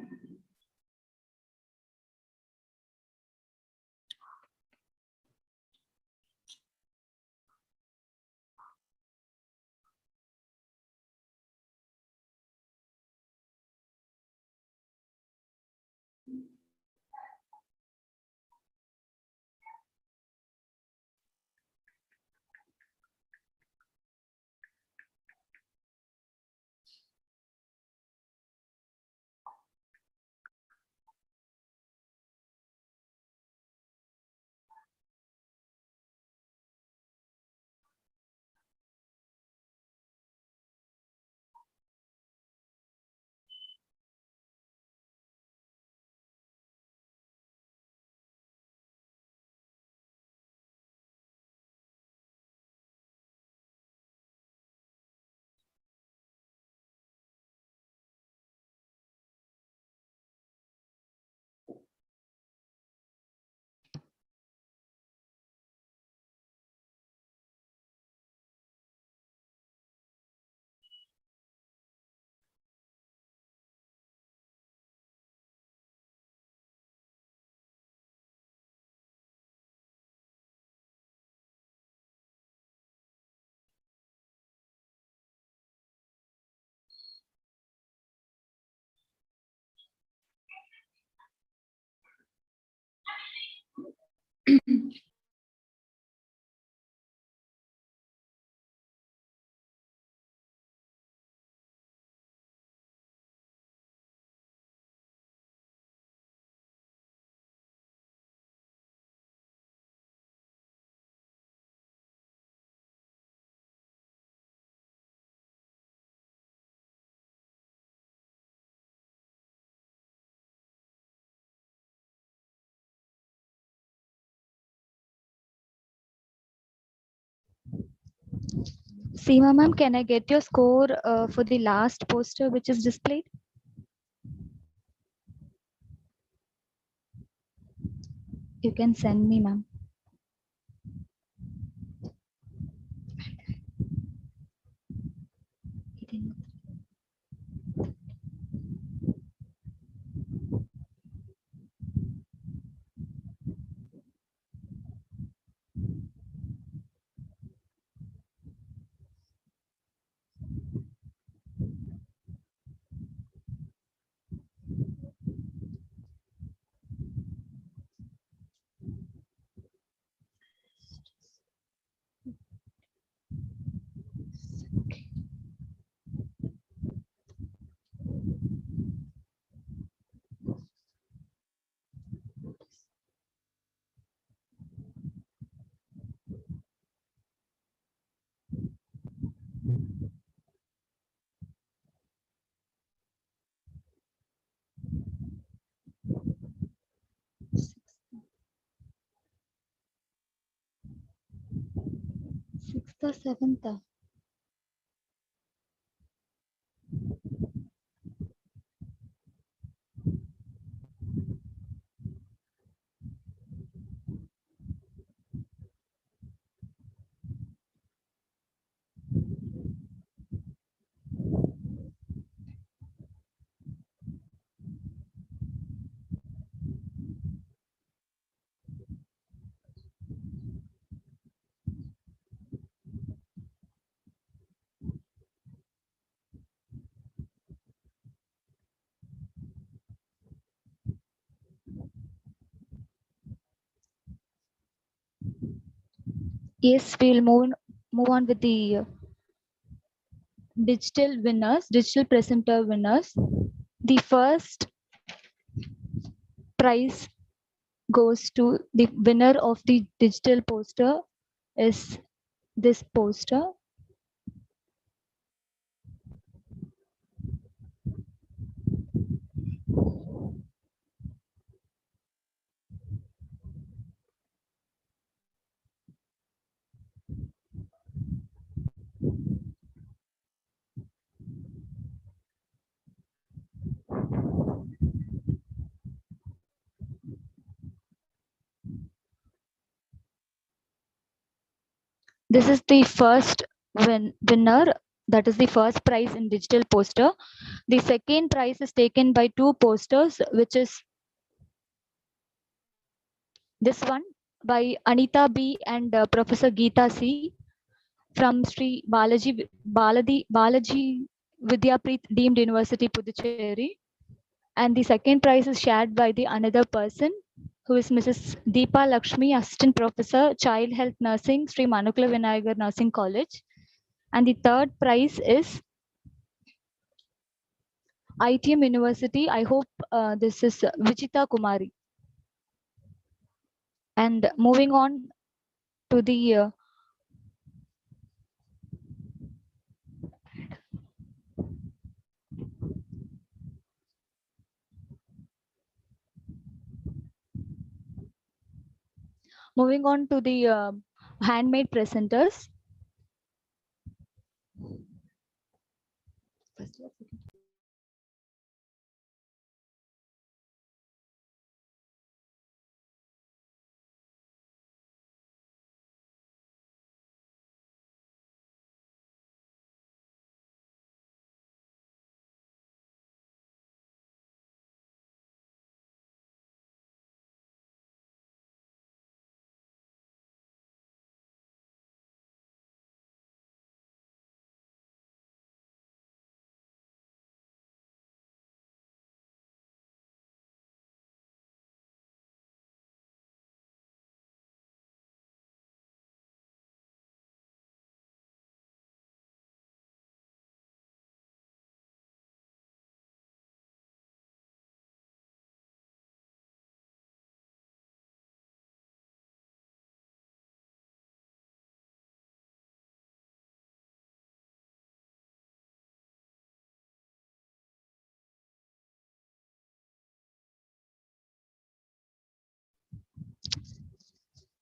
Seema ma'am, can I get your score for the last poster which is displayed? You can send me, ma'am. Sixth or seventh? Yes, we'll move on with the digital winners, digital presenter winners. The first prize goes to the winner of the digital poster is this poster. This is the first winner. That is the first prize in digital poster. The second prize is taken by two posters, which is this one by Anita B and Professor Geeta C from Sri Balaji Vidyapreet Deemed University, Puducherry. And the second prize is shared by the another person who is Mrs. Deepa Lakshmi, Assistant Professor, Child Health Nursing, Sri Manukula Vinayagar Nursing College. And the third prize is ITM University. I hope this is Vijita Kumari. And moving on to the handmade presenters.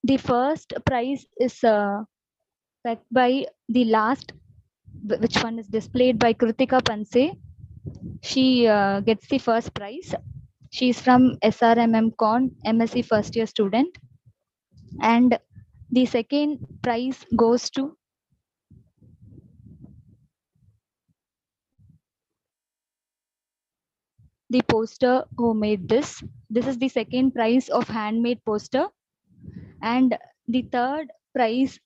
The first prize is backed by the last, which one is displayed by Kritika Panse. She gets the first prize. She's from SRMMCON, MSc first year student. And the second prize goes to the poster who made this. This is the second prize of handmade poster. And the third prize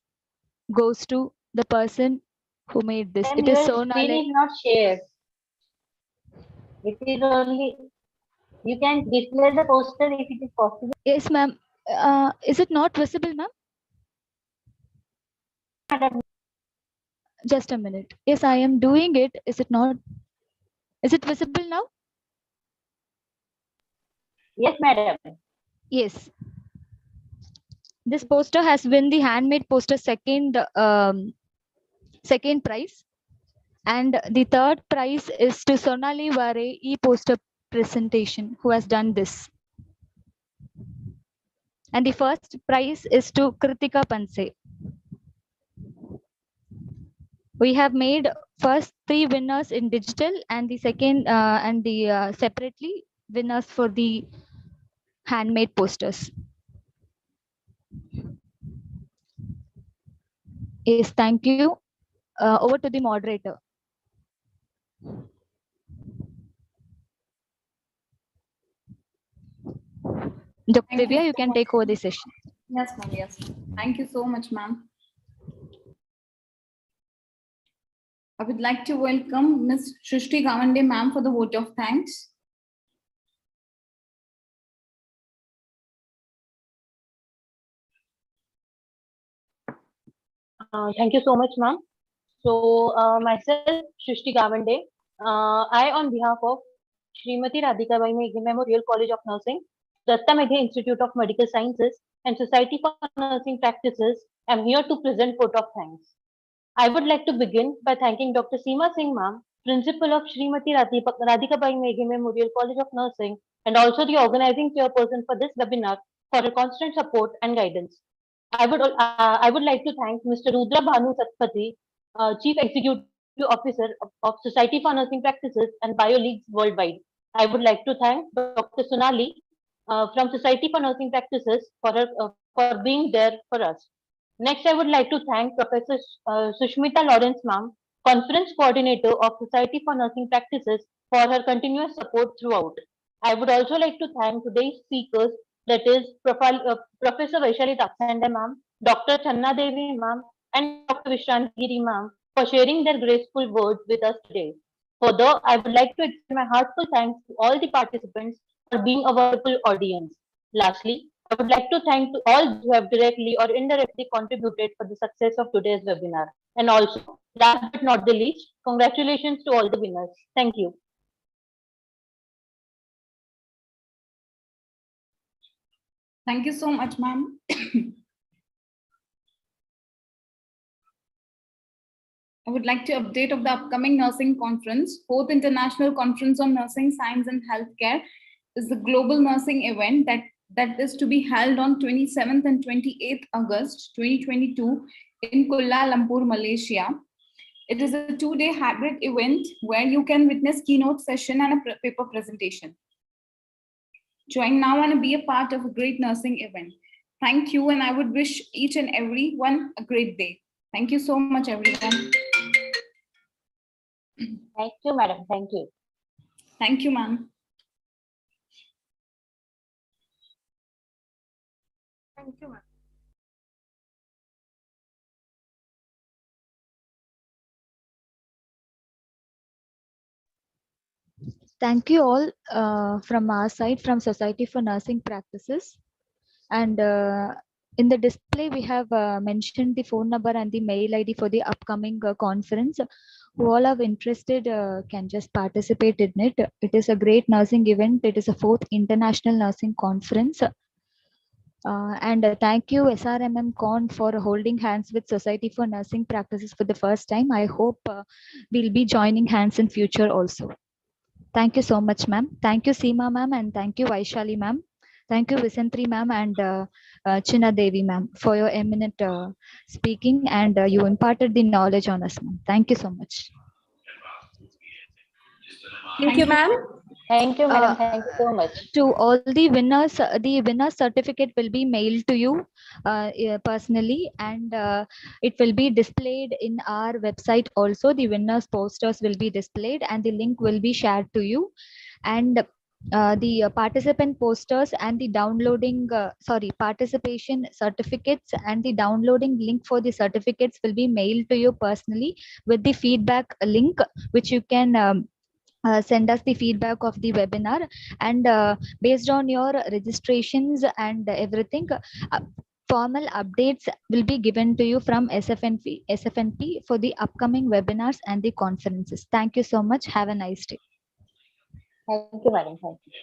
goes to the person who made this. Ma'am, It is your screen Sonale. is not shared. It is only, you can display the poster if it is possible. Yes, ma'am. Is it not visible, ma'am? Madam. Just a minute. Yes, I am doing it. Is it not? Is it visible now? Yes, madam. Yes. This poster has won the handmade poster second prize. And the third prize is to Sonali Vare e-poster presentation, who has done this. And the first prize is to Kritika Panse. We have made first 3 winners in digital and the second separately winners for the handmade posters. Yes, thank you. Over to the moderator. Dr. Divya, you can take over the session. Yes, ma'am. Yes. Thank you so much, ma'am. I would like to welcome Ms. Shrishti Gawande, ma'am, for the vote of thanks. Thank you so much, ma'am. So, myself, Shrishti Gawande, I, on behalf of Srimati Radhikabai Meghe Memorial College of Nursing, Datta Meghe Institute of Medical Sciences, and Society for Nursing Practices, am here to present vote of thanks. I would like to begin by thanking Dr. Seema Singh, ma'am, Principal of Srimati Radhikabai Meghe Memorial College of Nursing, and also the organizing chairperson for this webinar for her constant support and guidance. I would like to thank Mr. Rudra Bhanu Satpathy, Chief Executive Officer of Society for Nursing Practices and BioLeagues worldwide. I would like to thank Dr. Sonali from Society for Nursing Practices for being there for us. Next, I would like to thank Professor Sushmita Lawrence, ma'am, Conference Coordinator of Society for Nursing Practices, for her continuous support throughout. I would also like to thank today's speakers, that is Professor Vaishali Taksande, ma'am, Dr. Channa Devi, ma'am, and Dr. Vishranti Giri, ma'am, for sharing their graceful words with us today. Further, I would like to extend my heartfelt thanks to all the participants for being a wonderful audience. Lastly, I would like to thank to all who have directly or indirectly contributed for the success of today's webinar. And also, last but not the least, congratulations to all the winners. Thank you. Thank you so much, ma'am. I would like to update of the upcoming nursing conference. 4th International Conference on Nursing Science and Healthcare is the global nursing event that is to be held on 27th and 28th August 2022 in Kuala Lumpur, Malaysia. It is a 2-day hybrid event where you can witness keynote session and a paper presentation. Join now and be a part of a great nursing event. Thank you, and I would wish each and every one a great day. Thank you so much, everyone. Thank you, madam. Thank you. Thank you, ma'am. Thank you, ma'am. Thank you all from our side, from Society for Nursing Practices. And in the display, we have mentioned the phone number and the mail ID for the upcoming conference. Who all are interested can just participate in it. It is a great nursing event. It is a 4th International Nursing Conference. And thank you SRMMCON for holding hands with Society for Nursing Practices for the first time. I hope we'll be joining hands in future also. Thank you so much, ma'am. Thank you, Seema ma'am, and thank you, Vaishali ma'am. Thank you, Visantri ma'am and Chinna Devi ma'am for your eminent speaking, and you imparted the knowledge on us, ma'am. Thank you so much. Thank you, ma'am. Thank you, madam. Thank you so much. To all the winner certificate will be mailed to you personally, and it will be displayed in our website also. The winners posters will be displayed and the link will be shared to you. And the participant posters and the participation certificates and the downloading link for the certificates will be mailed to you personally with the feedback link, which you can send us the feedback of the webinar. And based on your registrations and everything, formal updates will be given to you from SFNP for the upcoming webinars and the conferences. Thank you so much. Have a nice day. Thank you, madam. Thank you.